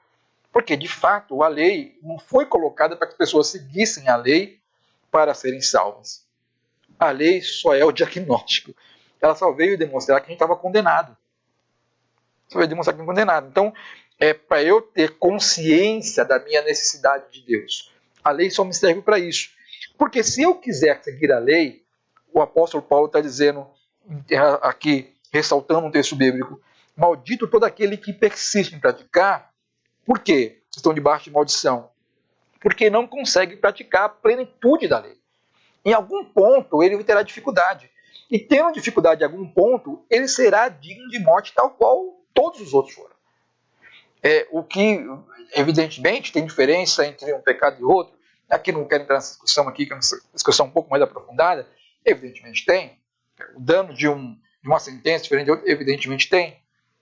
Porque, de fato, a lei não foi colocada para que as pessoas seguissem a lei para serem salvas. A lei só é o diagnóstico. Ela só veio demonstrar que a gente estava condenado. Só veio demonstrar que a gente estava condenado. Então, é para eu ter consciência da minha necessidade de Deus. A lei só me serve para isso. Porque se eu quiser seguir a lei, o apóstolo Paulo está dizendo aqui, ressaltando um texto bíblico, maldito todo aquele que persiste em praticar. Por quê? Estão debaixo de maldição. Porque não consegue praticar a plenitude da lei. Em algum ponto ele terá dificuldade. E tendo dificuldade em algum ponto, ele será digno de morte tal qual todos os outros foram. O que, evidentemente, tem diferença entre um pecado e outro. Aqui não quero entrar nessa discussão aqui, que é uma discussão um pouco mais aprofundada. Evidentemente tem. O dano de uma sentença diferente de outra, evidentemente tem.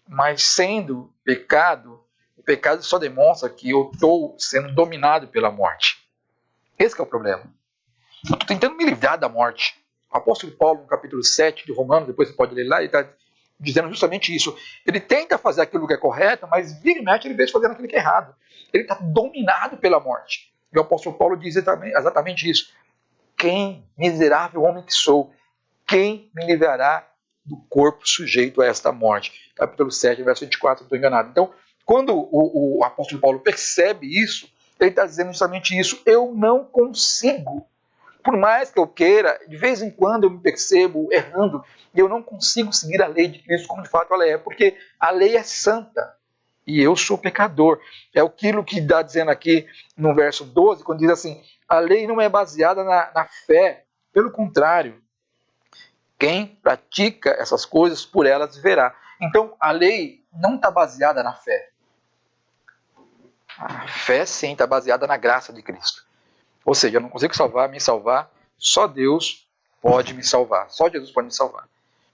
Mas sendo pecado, o pecado só demonstra que eu estou sendo dominado pela morte. Esse é o problema. Eu estou tentando me livrar da morte. O apóstolo Paulo, no capítulo 7 de Romanos, depois você pode ler lá, ele está dizendo justamente isso. Ele tenta fazer aquilo que é correto, mas vira e mexe ele vê fazendo aquilo que é errado. Ele está dominado pela morte. E o apóstolo Paulo diz exatamente isso. Quem, miserável homem que sou, quem me livrará do corpo sujeito a esta morte? Capítulo 7, verso 24, não estou enganado. Então, quando o apóstolo Paulo percebe isso, ele está dizendo justamente isso. Eu não consigo. Por mais que eu queira, de vez em quando eu me percebo errando e eu não consigo seguir a lei de Cristo como de fato ela é, porque a lei é santa e eu sou pecador. É aquilo que está dizendo aqui no verso 12, quando diz assim, a lei não é baseada na fé, pelo contrário, quem pratica essas coisas por elas verá. Então a lei não está baseada na fé. A fé sim está baseada na graça de Cristo. Ou seja, eu não consigo me salvar, só Deus pode me salvar. Só Jesus pode me salvar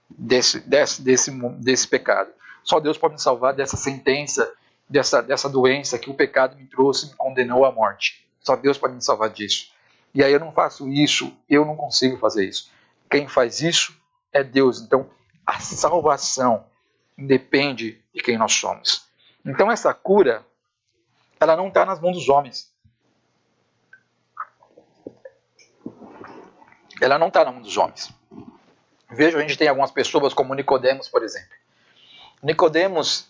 desse pecado. Só Deus pode me salvar dessa sentença, dessa doença que o pecado me trouxe e me condenou à morte. Só Deus pode me salvar disso. E aí eu não faço isso, eu não consigo fazer isso. Quem faz isso é Deus. Então, a salvação depende de quem nós somos. Então, essa cura, ela não está nas mãos dos homens. Ela não está na mão dos homens. Veja, a gente tem algumas pessoas como Nicodemos, por exemplo. Nicodemos,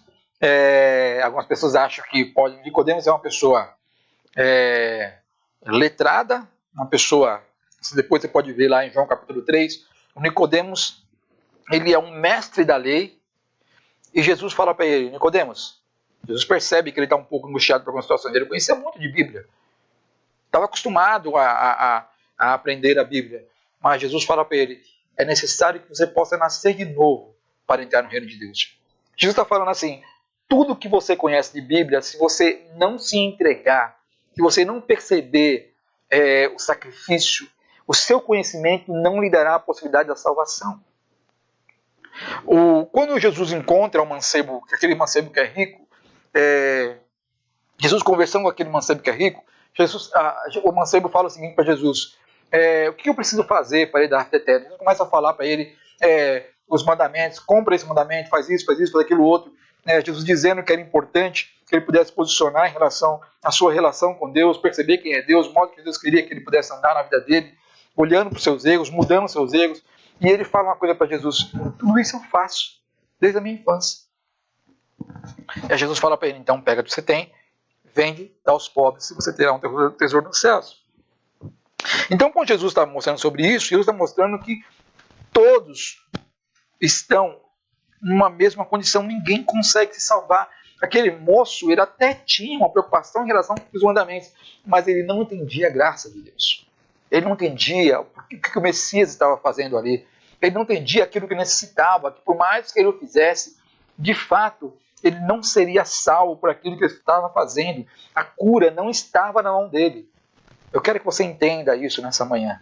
algumas pessoas acham que Nicodemos é uma pessoa letrada, uma pessoa, depois você pode ver lá em João capítulo 3, o Nicodemos, ele é um mestre da lei, e Jesus fala para ele, Nicodemos, Jesus percebe que ele está um pouco angustiado por alguma situação, ele conhecia muito de Bíblia, estava acostumado a aprender a Bíblia, mas Jesus fala para ele, é necessário que você possa nascer de novo para entrar no reino de Deus. Jesus está falando assim, tudo que você conhece de Bíblia, se você não se entregar, se você não perceber o sacrifício, o seu conhecimento não lhe dará a possibilidade da salvação. Quando Jesus encontra aquele mancebo que é rico, Jesus conversando com aquele mancebo que é rico, o mancebo fala o seguinte para Jesus, o que eu preciso fazer para ele dar vida eterna? Jesus começa a falar para ele os mandamentos, compra esse mandamento, faz isso, faz aquilo outro. Jesus dizendo que era importante que ele pudesse posicionar em relação à sua relação com Deus, perceber quem é Deus, o modo que Deus queria que ele pudesse andar na vida dele, olhando para os seus erros, mudando os seus erros. E ele fala uma coisa para Jesus, tudo isso eu faço desde a minha infância. E aí Jesus fala para ele, então pega o que você tem, vende, dá aos pobres, e você terá um tesouro nos céus. Então, quando Jesus está mostrando sobre isso, Jesus está mostrando que todos estão numa mesma condição, ninguém consegue se salvar. Aquele moço, ele até tinha uma preocupação em relação aos mandamentos, mas ele não entendia a graça de Deus. Ele não entendia o que o Messias estava fazendo ali. Ele não entendia aquilo que necessitava, que por mais que ele o fizesse, de fato, ele não seria salvo por aquilo que ele estava fazendo. A cura não estava na mão dele. Eu quero que você entenda isso nessa manhã.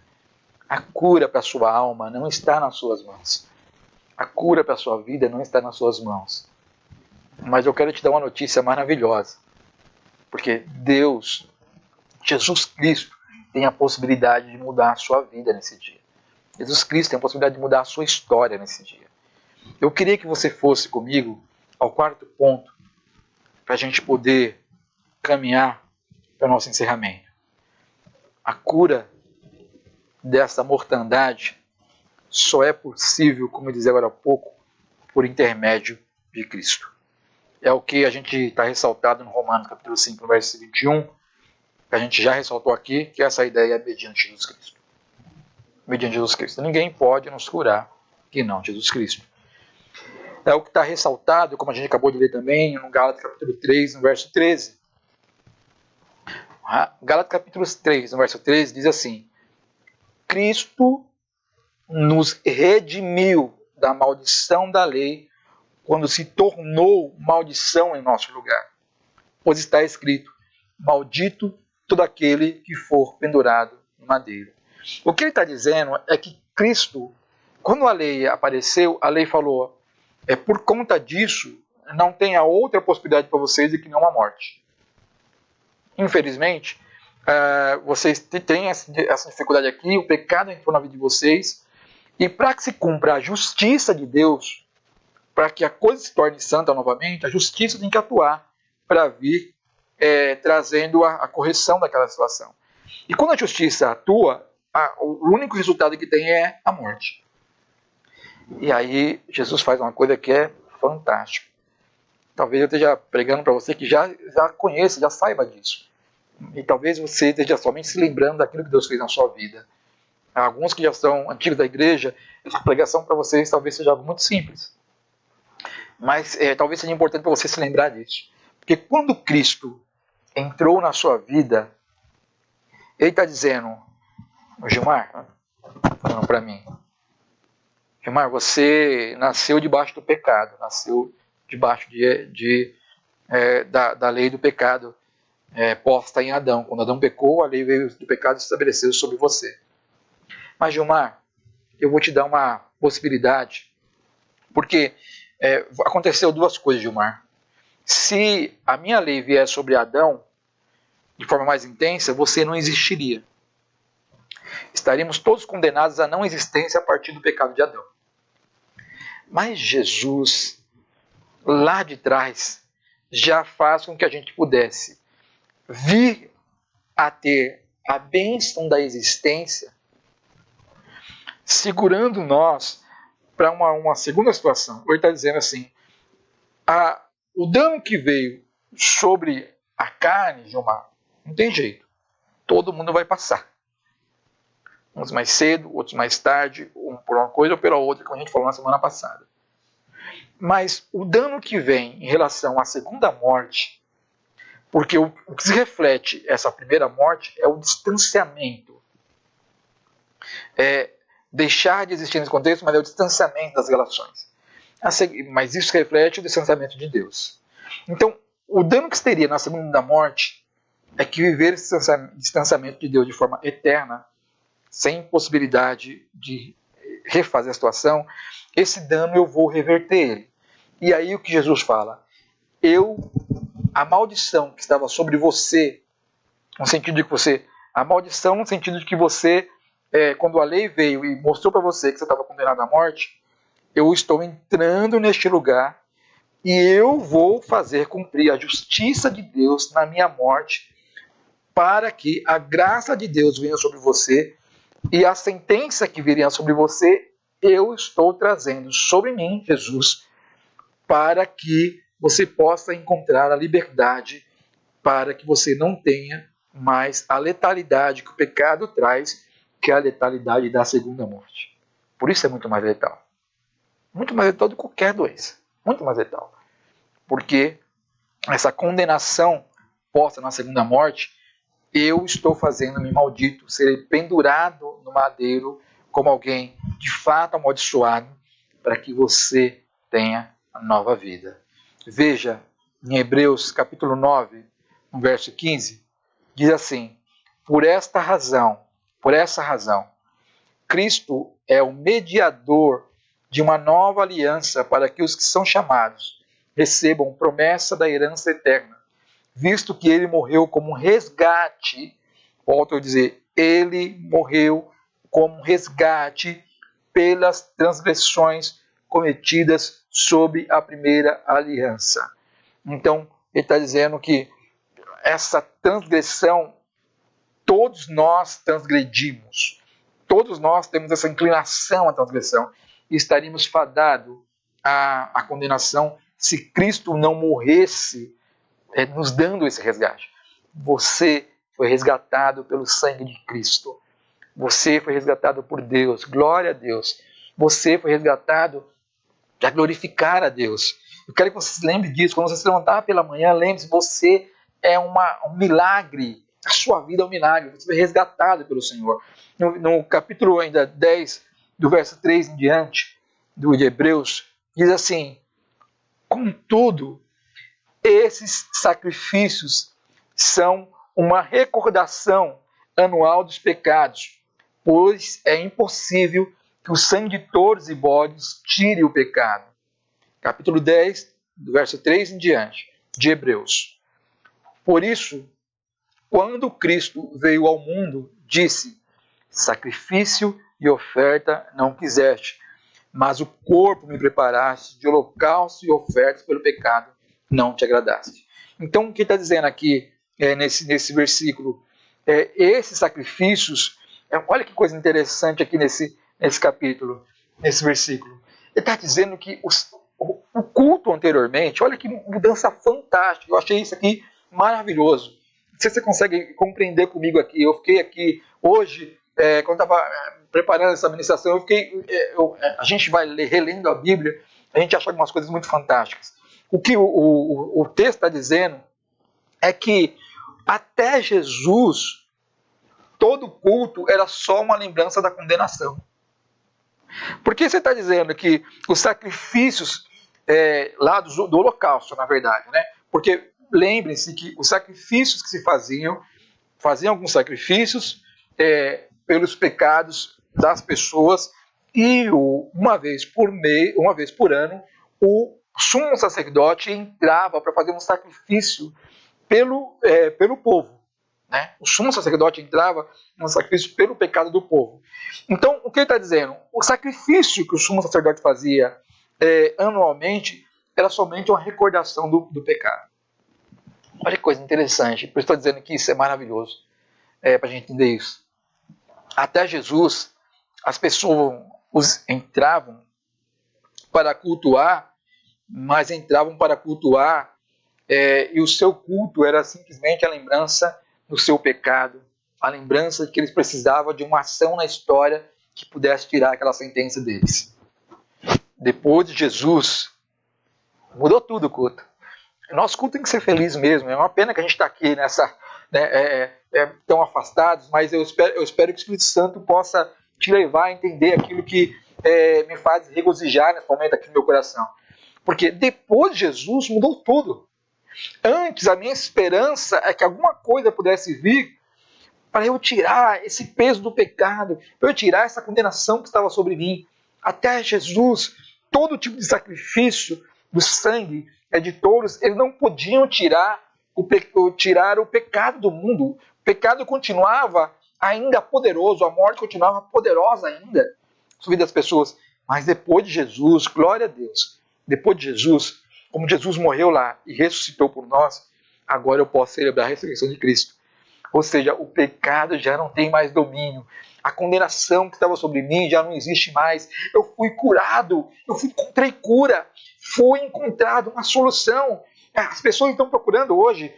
A cura para a sua alma não está nas suas mãos. A cura para a sua vida não está nas suas mãos. Mas eu quero te dar uma notícia maravilhosa. Porque Deus, Jesus Cristo, tem a possibilidade de mudar a sua vida nesse dia. Jesus Cristo tem a possibilidade de mudar a sua história nesse dia. Eu queria que você fosse comigo ao quarto ponto, para a gente poder caminhar para o nosso encerramento. A cura dessa mortandade só é possível, como eu dizia agora há pouco, por intermédio de Cristo. É o que a gente está ressaltado no Romanos capítulo 5, verso 21, que a gente já ressaltou aqui, que essa ideia é mediante Jesus Cristo. Mediante Jesus Cristo. Ninguém pode nos curar que não Jesus Cristo. É o que está ressaltado, como a gente acabou de ler também, no Gálatas capítulo 3, no verso 13. Gálatas capítulo 3, no verso 13, diz assim: Cristo nos redimiu da maldição da lei, quando se tornou maldição em nosso lugar. Pois está escrito: maldito todo aquele que for pendurado no madeiro. O que ele está dizendo é que Cristo, quando a lei apareceu, a lei falou: por conta disso, não tem a outra possibilidade para vocês de que não a morte. Infelizmente, vocês têm essa dificuldade aqui, o pecado entrou na vida de vocês, e para que se cumpra a justiça de Deus, para que a coisa se torne santa novamente, a justiça tem que atuar para vir trazendo a correção daquela situação. E quando a justiça atua, o único resultado que tem é a morte. E aí Jesus faz uma coisa que é fantástica. Talvez eu esteja pregando para você que já conheça, já saiba disso. E talvez você esteja somente se lembrando daquilo que Deus fez na sua vida. Alguns que já são antigos da igreja, essa pregação para vocês talvez seja algo muito simples. Mas talvez seja importante para você se lembrar disso. Porque quando Cristo entrou na sua vida, Ele está dizendo: Gilmar, falando para mim, Gilmar, você nasceu debaixo do pecado, nasceu debaixo da lei do pecado posta em Adão. Quando Adão pecou, a lei veio do pecado e se estabeleceu sobre você. Mas, Gilmar, eu vou te dar uma possibilidade, porque aconteceu duas coisas, Gilmar. Se a minha lei vier sobre Adão de forma mais intensa, você não existiria. Estaríamos todos condenados à não existência a partir do pecado de Adão. Mas Jesus, lá de trás, já faz com que a gente pudesse vir a ter a bênção da existência, segurando nós para uma segunda situação. Ele está dizendo assim: o dano que veio sobre a carne, Gilmar, não tem jeito. Todo mundo vai passar. Uns mais cedo, outros mais tarde, um por uma coisa ou pela outra, como a gente falou na semana passada. Mas o dano que vem em relação à segunda morte, porque o que se reflete essa primeira morte é o distanciamento. Deixar de existir nesse contexto, mas é o distanciamento das relações. Mas isso reflete o distanciamento de Deus. Então, o dano que se teria na segunda morte é que viver esse distanciamento de Deus de forma eterna, sem possibilidade de refazer a situação, esse dano eu vou reverter ele. E aí o que Jesus fala? A maldição que estava sobre você, no sentido de que a maldição no sentido de que você, quando a lei veio e mostrou para você que você estava condenado à morte, eu estou entrando neste lugar e eu vou fazer cumprir a justiça de Deus na minha morte, para que a graça de Deus venha sobre você, e a sentença que viria sobre você, eu estou trazendo sobre mim, Jesus, para que você possa encontrar a liberdade, para que você não tenha mais a letalidade que o pecado traz, que é a letalidade da segunda morte. Por isso é muito mais letal. Muito mais letal do que qualquer doença. Muito mais letal. Porque essa condenação posta na segunda morte, eu estou fazendo-me maldito, ser pendurado no madeiro como alguém de fato amaldiçoado, para que você tenha a nova vida. Veja, em Hebreus capítulo 9, no verso 15, diz assim: Por essa razão, Cristo é o mediador de uma nova aliança para que os que são chamados recebam promessa da herança eterna, visto que ele morreu como resgate, volto a dizer, ele morreu como resgate pelas transgressões cometidas sob a primeira aliança. Então, ele está dizendo que essa transgressão, todos nós transgredimos. Todos nós temos essa inclinação à transgressão. E estaríamos fadados à condenação se Cristo não morresse nos dando esse resgate. Você foi resgatado pelo sangue de Cristo. Você foi resgatado por Deus. Glória a Deus. Você foi resgatado para glorificar a Deus. Eu quero que você se lembre disso. Quando você se levantar pela manhã, lembre-se, você é um milagre. A sua vida é um milagre. Você foi resgatado pelo Senhor. No capítulo ainda 10, do verso 3 em diante, de Hebreus, diz assim: contudo, esses sacrifícios são uma recordação anual dos pecados, pois é impossível que o sangue de touros e bodes tire o pecado. Capítulo 10, do verso 3 em diante, de Hebreus. Por isso, quando Cristo veio ao mundo, disse: sacrifício e oferta não quiseste, mas o corpo me preparaste, de holocausto e ofertas pelo pecado não te agradaste. Então, o que está dizendo aqui nesse versículo? Esses sacrifícios, olha que coisa interessante aqui nesse capítulo, nesse versículo. Ele está dizendo que o culto anteriormente, olha que mudança fantástica, eu achei isso aqui maravilhoso. Não sei se você consegue compreender comigo aqui. Eu fiquei aqui hoje, quando estava preparando essa ministração, a gente vai relendo a Bíblia, a gente acha algumas coisas muito fantásticas. O que o texto está dizendo é que até Jesus, todo culto era só uma lembrança da condenação. Porque você está dizendo que os sacrifícios lá do holocausto, na verdade, né? Porque lembrem-se que os sacrifícios que se faziam alguns sacrifícios pelos pecados das pessoas, e uma vez por ano, o sumo sacerdote entrava para fazer um sacrifício pelo povo. Né? O sumo sacerdote entrava no sacrifício pelo pecado do povo. Então, o que ele está dizendo? O sacrifício que o sumo sacerdote fazia anualmente era somente uma recordação do pecado. Olha que coisa interessante. Por isso estou dizendo que isso é maravilhoso para a gente entender isso. Até Jesus, as pessoas entravam para cultuar, mas entravam para cultuar e o seu culto era simplesmente a lembrança do seu pecado, a lembrança de que eles precisavam de uma ação na história que pudesse tirar aquela sentença deles. Depois de Jesus, mudou tudo o culto. Nosso culto tem que ser feliz mesmo. É uma pena que a gente está aqui tão afastados, mas eu espero que o Espírito Santo possa te levar a entender aquilo que me faz regozijar nesse momento aqui no meu coração. Porque depois de Jesus mudou tudo. Antes, a minha esperança é que alguma coisa pudesse vir para eu tirar esse peso do pecado, para eu tirar essa condenação que estava sobre mim. Até Jesus, todo tipo de sacrifício do sangue de touros, eles não podiam tirar o pecado do mundo. O pecado continuava ainda poderoso, a morte continuava poderosa ainda sobre das pessoas. Mas depois de Jesus, glória a Deus, depois de Jesus, como Jesus morreu lá e ressuscitou por nós, agora eu posso celebrar a ressurreição de Cristo. Ou seja, o pecado já não tem mais domínio. A condenação que estava sobre mim já não existe mais. Eu fui curado, encontrei cura, foi encontrada uma solução. As pessoas estão procurando hoje,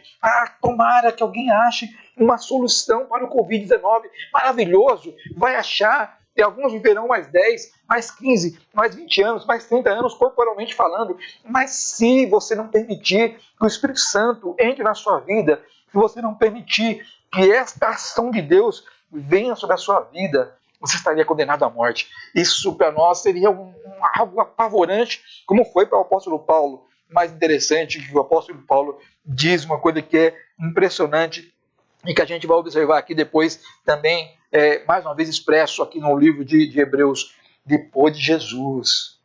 tomara que alguém ache uma solução para o Covid-19. Maravilhoso, vai achar. E alguns viverão mais 10, mais 15, mais 20 anos, mais 30 anos, corporalmente falando. Mas se você não permitir que o Espírito Santo entre na sua vida, se você não permitir que esta ação de Deus venha sobre a sua vida, você estaria condenado à morte. Isso para nós seria algo apavorante, como foi para o apóstolo Paulo. Mais interessante que o apóstolo Paulo diz uma coisa que é impressionante e que a gente vai observar aqui depois também, mais uma vez expresso aqui no livro de Hebreus, depois de Jesus.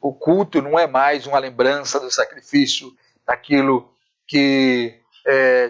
O culto não é mais uma lembrança do sacrifício, daquilo que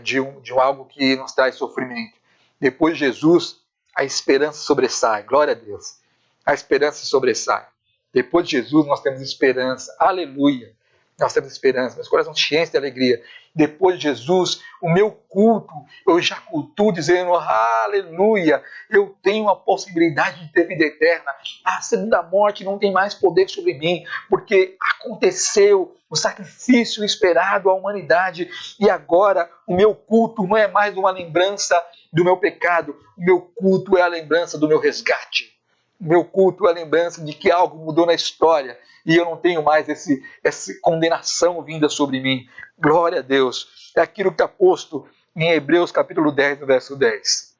de algo que nos traz sofrimento. Depois de Jesus, a esperança sobressai. Glória a Deus. A esperança sobressai. Depois de Jesus, nós temos esperança. Aleluia. Nós temos esperança. Meus corações se enchem de alegria. Depois de Jesus, o meu culto, eu já cultuo dizendo, aleluia, eu tenho a possibilidade de ter vida eterna. A segunda morte não tem mais poder sobre mim, porque aconteceu o sacrifício esperado à humanidade, e agora o meu culto não é mais uma lembrança do meu pecado, o meu culto é a lembrança do meu resgate. O meu culto é a lembrança de que algo mudou na história, e eu não tenho mais essa condenação vinda sobre mim. Glória a Deus. É aquilo que está posto em Hebreus capítulo 10, no verso 10.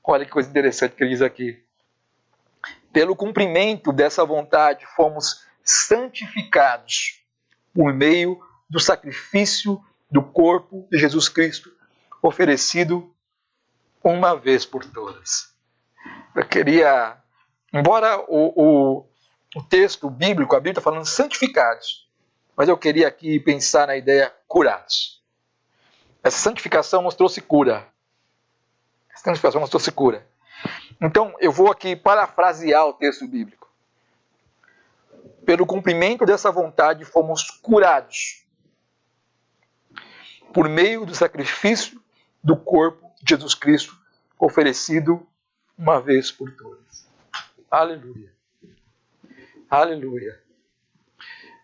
Olha que coisa interessante que ele diz aqui. Pelo cumprimento dessa vontade fomos santificados por meio do sacrifício do corpo de Jesus Cristo, oferecido uma vez por todas. Eu queria, embora o texto bíblico, a Bíblia está falando santificados, mas eu queria aqui pensar na ideia curados. Essa santificação nos trouxe cura. Essa santificação nos trouxe cura. Então, eu vou aqui parafrasear o texto bíblico. Pelo cumprimento dessa vontade, fomos curados por meio do sacrifício do corpo de Jesus Cristo, oferecido uma vez por todas. Aleluia. Aleluia.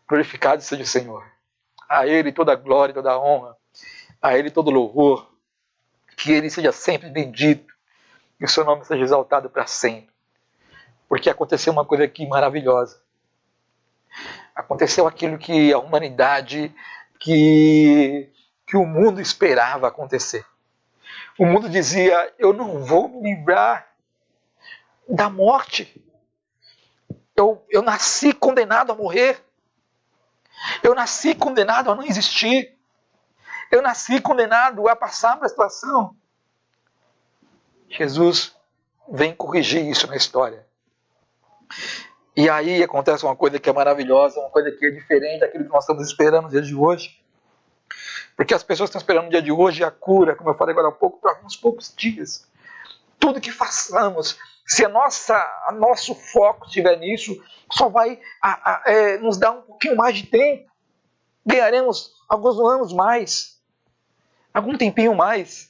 Glorificado seja o Senhor. A Ele toda a glória, toda a honra. A Ele todo louvor. Que Ele seja sempre bendito. Que o seu nome seja exaltado para sempre. Porque aconteceu uma coisa aqui maravilhosa. Aconteceu aquilo que a humanidade, que o mundo esperava acontecer. O mundo dizia, eu não vou me livrar da morte. Eu nasci condenado a morrer. Eu nasci condenado a não existir. Eu nasci condenado a passar para a situação. Jesus vem corrigir isso na história. E aí acontece uma coisa que é maravilhosa, uma coisa que é diferente daquilo que nós estamos esperando no dia de hoje. Porque as pessoas estão esperando no dia de hoje a cura, como eu falei agora há pouco, para alguns poucos dias. Tudo que façamos, se nosso foco estiver nisso, só vai nos dar um pouquinho mais de tempo. Ganharemos alguns anos mais. Algum tempinho mais.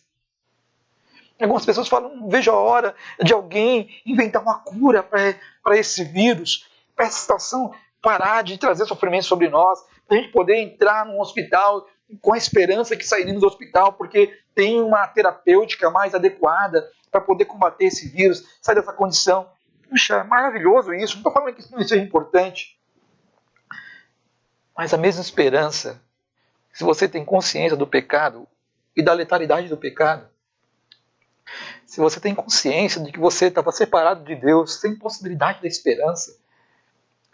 Algumas pessoas falam, não vejo a hora de alguém inventar uma cura para esse vírus, para essa situação parar de trazer sofrimento sobre nós, para a gente poder entrar num hospital com a esperança que sairemos do hospital, porque tem uma terapêutica mais adequada para poder combater esse vírus, sair dessa condição. Puxa, maravilhoso isso, não estou falando que isso não seja importante. Mas a mesma esperança, se você tem consciência do pecado e da letalidade do pecado, se você tem consciência de que você estava separado de Deus, sem possibilidade da esperança,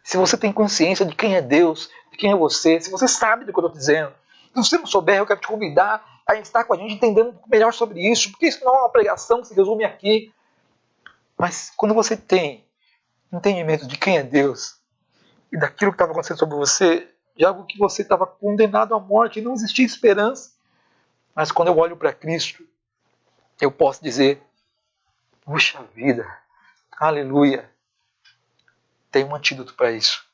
se você tem consciência de quem é Deus, de quem é você, se você sabe do que eu estou dizendo, se você não souber, eu quero te convidar a estar com a gente entendendo um pouco melhor sobre isso, porque isso não é uma pregação que se resume aqui. Mas quando você tem entendimento de quem é Deus e daquilo que estava acontecendo sobre você, de algo que você estava condenado à morte e não existia esperança, mas quando eu olho para Cristo, eu posso dizer, puxa vida, aleluia, tem um antídoto para isso,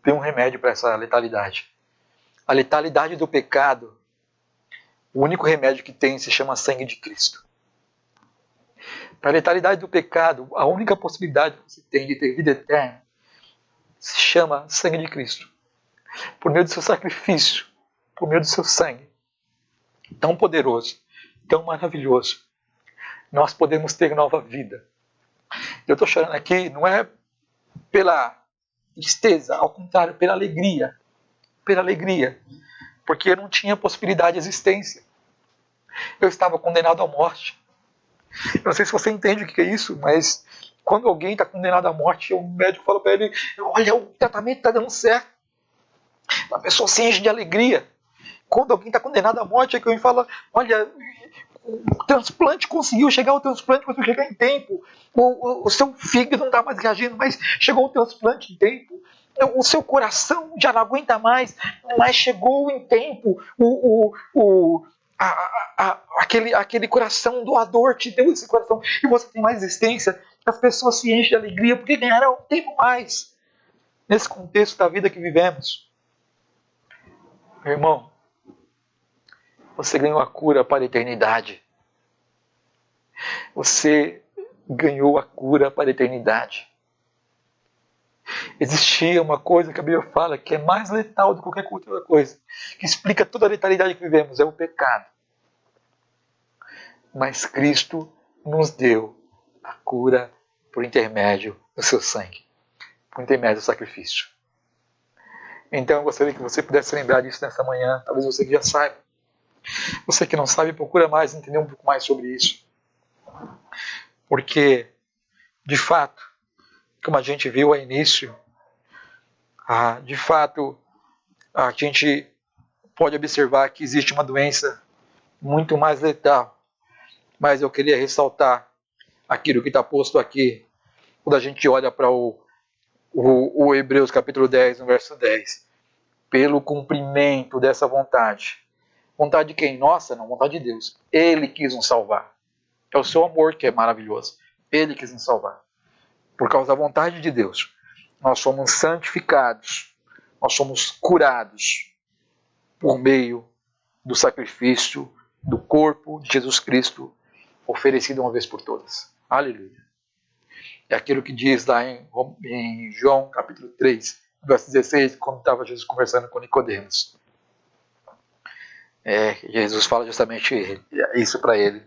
tem um remédio para essa letalidade. A letalidade do pecado, o único remédio que tem se chama sangue de Cristo. Para a letalidade do pecado, a única possibilidade que você tem de ter vida eterna se chama sangue de Cristo. Por meio do seu sacrifício, por meio do seu sangue, tão poderoso, tão maravilhoso, nós podemos ter nova vida. Eu estou chorando aqui, não é pela tristeza, ao contrário, pela alegria. Pela alegria. Porque eu não tinha possibilidade de existência. Eu estava condenado à morte. Eu não sei se você entende o que é isso, mas quando alguém está condenado à morte, o médico fala para ele, olha, o tratamento está dando certo. A pessoa se enche de alegria. Quando alguém está condenado à morte, é que alguém fala, olha, O transplante conseguiu chegar em tempo. O seu fígado não está mais reagindo, mas chegou o transplante em tempo. O seu coração já não aguenta mais, mas chegou em tempo. Aquele coração doador te deu esse coração e você tem mais existência. As pessoas se enchem de alegria porque ganharam um tempo mais nesse contexto da vida que vivemos. Meu irmão, você ganhou a cura para a eternidade. Você ganhou a cura para a eternidade. Existia uma coisa que a Bíblia fala que é mais letal do que qualquer outra coisa, que explica toda a letalidade que vivemos, é o pecado. Mas Cristo nos deu a cura por intermédio do seu sangue, por intermédio do sacrifício. Então eu gostaria que você pudesse lembrar disso nessa manhã, talvez você que já saiba. Você que não sabe, procura mais, entender um pouco mais sobre isso. Porque, de fato, como a gente viu ao início, de fato, a gente pode observar que existe uma doença muito mais letal. Mas eu queria ressaltar aquilo que está posto aqui, quando a gente olha para o Hebreus capítulo 10, no verso 10. Pelo cumprimento dessa vontade. Vontade de quem? Nossa, não, vontade de Deus. Ele quis nos salvar. É o seu amor que é maravilhoso. Ele quis nos salvar. Por causa da vontade de Deus, nós somos santificados, nós somos curados por meio do sacrifício do corpo de Jesus Cristo oferecido uma vez por todas. Aleluia. É aquilo que diz lá em João capítulo 3, verso 16, quando estava Jesus conversando com Nicodemos. Jesus fala justamente isso para ele.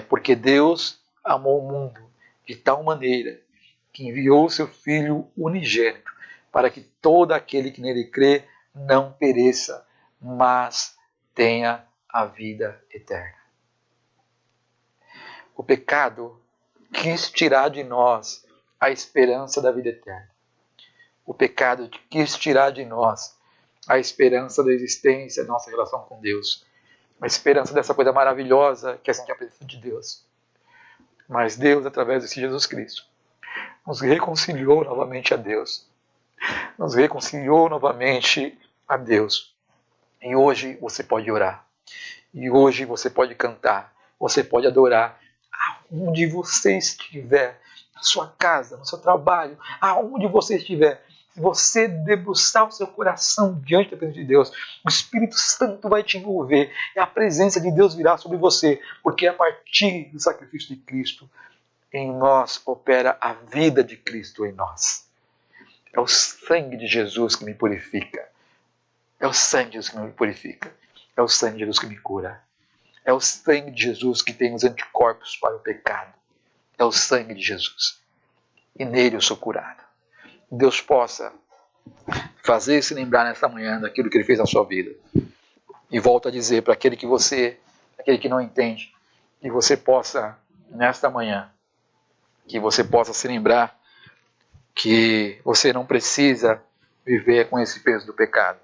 Porque Deus amou o mundo de tal maneira que enviou o seu Filho unigênito para que todo aquele que nele crê não pereça, mas tenha a vida eterna. O pecado quis tirar de nós a esperança da vida eterna. O pecado quis tirar de nós a esperança da existência, da nossa relação com Deus. A esperança dessa coisa maravilhosa que é sentir a presença de Deus. Mas Deus, através de Jesus Cristo, nos reconciliou novamente a Deus. Nos reconciliou novamente a Deus. E hoje você pode orar. E hoje você pode cantar. Você pode adorar. Aonde você estiver, na sua casa, no seu trabalho, aonde você estiver, se você debruçar o seu coração diante da presença de Deus, o Espírito Santo vai te envolver e a presença de Deus virá sobre você, porque a partir do sacrifício de Cristo, em nós opera a vida de Cristo em nós. É o sangue de Jesus que me purifica. É o sangue de Jesus que me purifica. É o sangue de Jesus que me cura. É o sangue de Jesus que tem os anticorpos para o pecado. É o sangue de Jesus. E nele eu sou curado. Deus possa fazer se lembrar nesta manhã daquilo que Ele fez na sua vida. E volto a dizer para aquele que não entende, que você possa, nesta manhã, que você possa se lembrar que você não precisa viver com esse peso do pecado.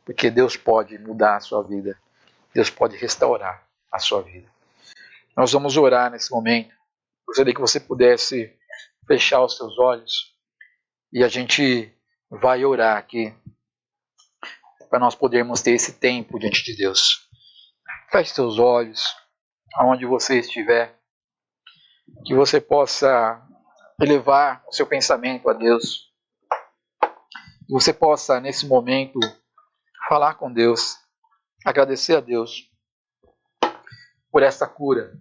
Porque Deus pode mudar a sua vida. Deus pode restaurar a sua vida. Nós vamos orar nesse momento. Gostaria que você pudesse fechar os seus olhos e a gente vai orar aqui para nós podermos ter esse tempo diante de Deus. Feche seus olhos, aonde você estiver, que você possa elevar o seu pensamento a Deus, que você possa nesse momento falar com Deus, agradecer a Deus por essa cura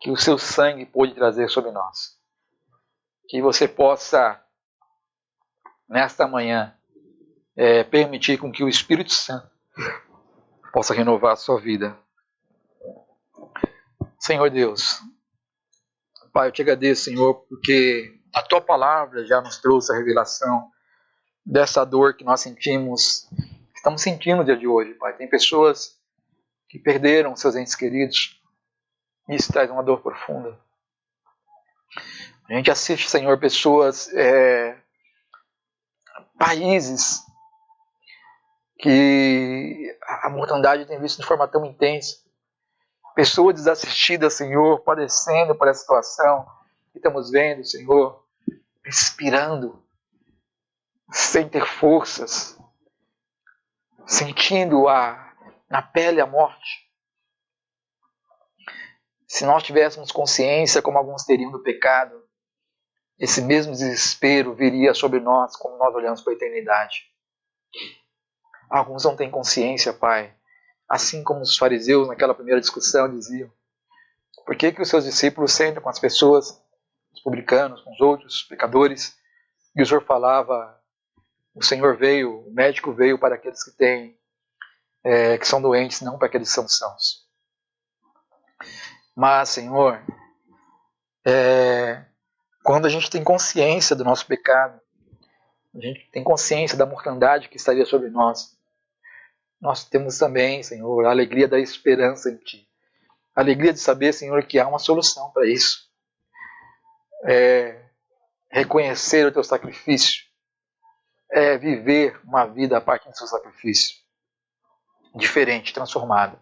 que o seu sangue pôde trazer sobre nós. Que você possa, nesta manhã, permitir com que o Espírito Santo possa renovar a sua vida. Senhor Deus, Pai, eu te agradeço, Senhor, porque a Tua palavra já nos trouxe a revelação dessa dor que nós sentimos, estamos sentindo no dia de hoje, Pai. Tem pessoas que perderam seus entes queridos, e isso traz uma dor profunda. A gente assiste, Senhor, pessoas, países que a mortandade tem visto de forma tão intensa. Pessoas desassistidas, Senhor, padecendo por essa situação que estamos vendo, Senhor, respirando, sem ter forças, sentindo na pele a morte. Se nós tivéssemos consciência, como alguns teriam, do pecado, esse mesmo desespero viria sobre nós como nós olhamos para a eternidade. Alguns não têm consciência, Pai, assim como os fariseus naquela primeira discussão diziam: por que os seus discípulos sentam com as pessoas, os publicanos, com os outros pecadores? E o Senhor falava: o Senhor veio, o médico veio para aqueles que são doentes, não para aqueles que são sãos. Mas, Senhor, quando a gente tem consciência do nosso pecado, a gente tem consciência da mortandade que estaria sobre nós, nós temos também, Senhor, a alegria da esperança em Ti. A alegria de saber, Senhor, que há uma solução para isso. Reconhecer o Teu sacrifício. Viver uma vida a partir do Seu sacrifício. Diferente, transformada.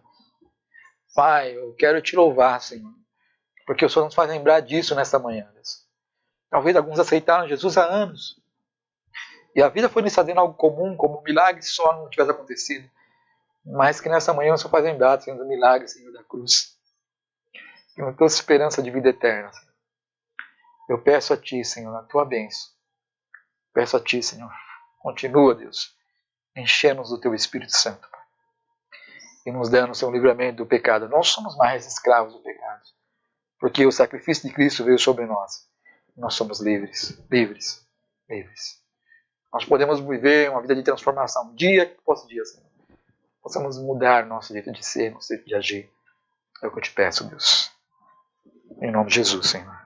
Pai, eu quero Te louvar, Senhor, porque o Senhor nos faz lembrar disso nesta manhã. Deus. Talvez alguns aceitaram Jesus há anos. E a vida foi lhes fazendo algo comum, como um milagre só não tivesse acontecido. Mas que nessa manhã o Senhor faz lembrar, Senhor, do milagre, Senhor, da cruz. E uma tua esperança de vida eterna, Senhor. Eu peço a Ti, Senhor, a Tua bênção. Peço a Ti, Senhor, continua, Deus, enchendo-nos do Teu Espírito Santo, Pai. E nos dando o Seu livramento do pecado. Nós somos mais escravos do pecado. Porque o sacrifício de Cristo veio sobre nós. Nós somos livres, livres, livres. Nós podemos viver uma vida de transformação, dia após dia, Senhor. Possamos mudar nosso jeito de ser, nosso jeito de agir. É o que eu Te peço, Deus. Em nome de Jesus, Senhor.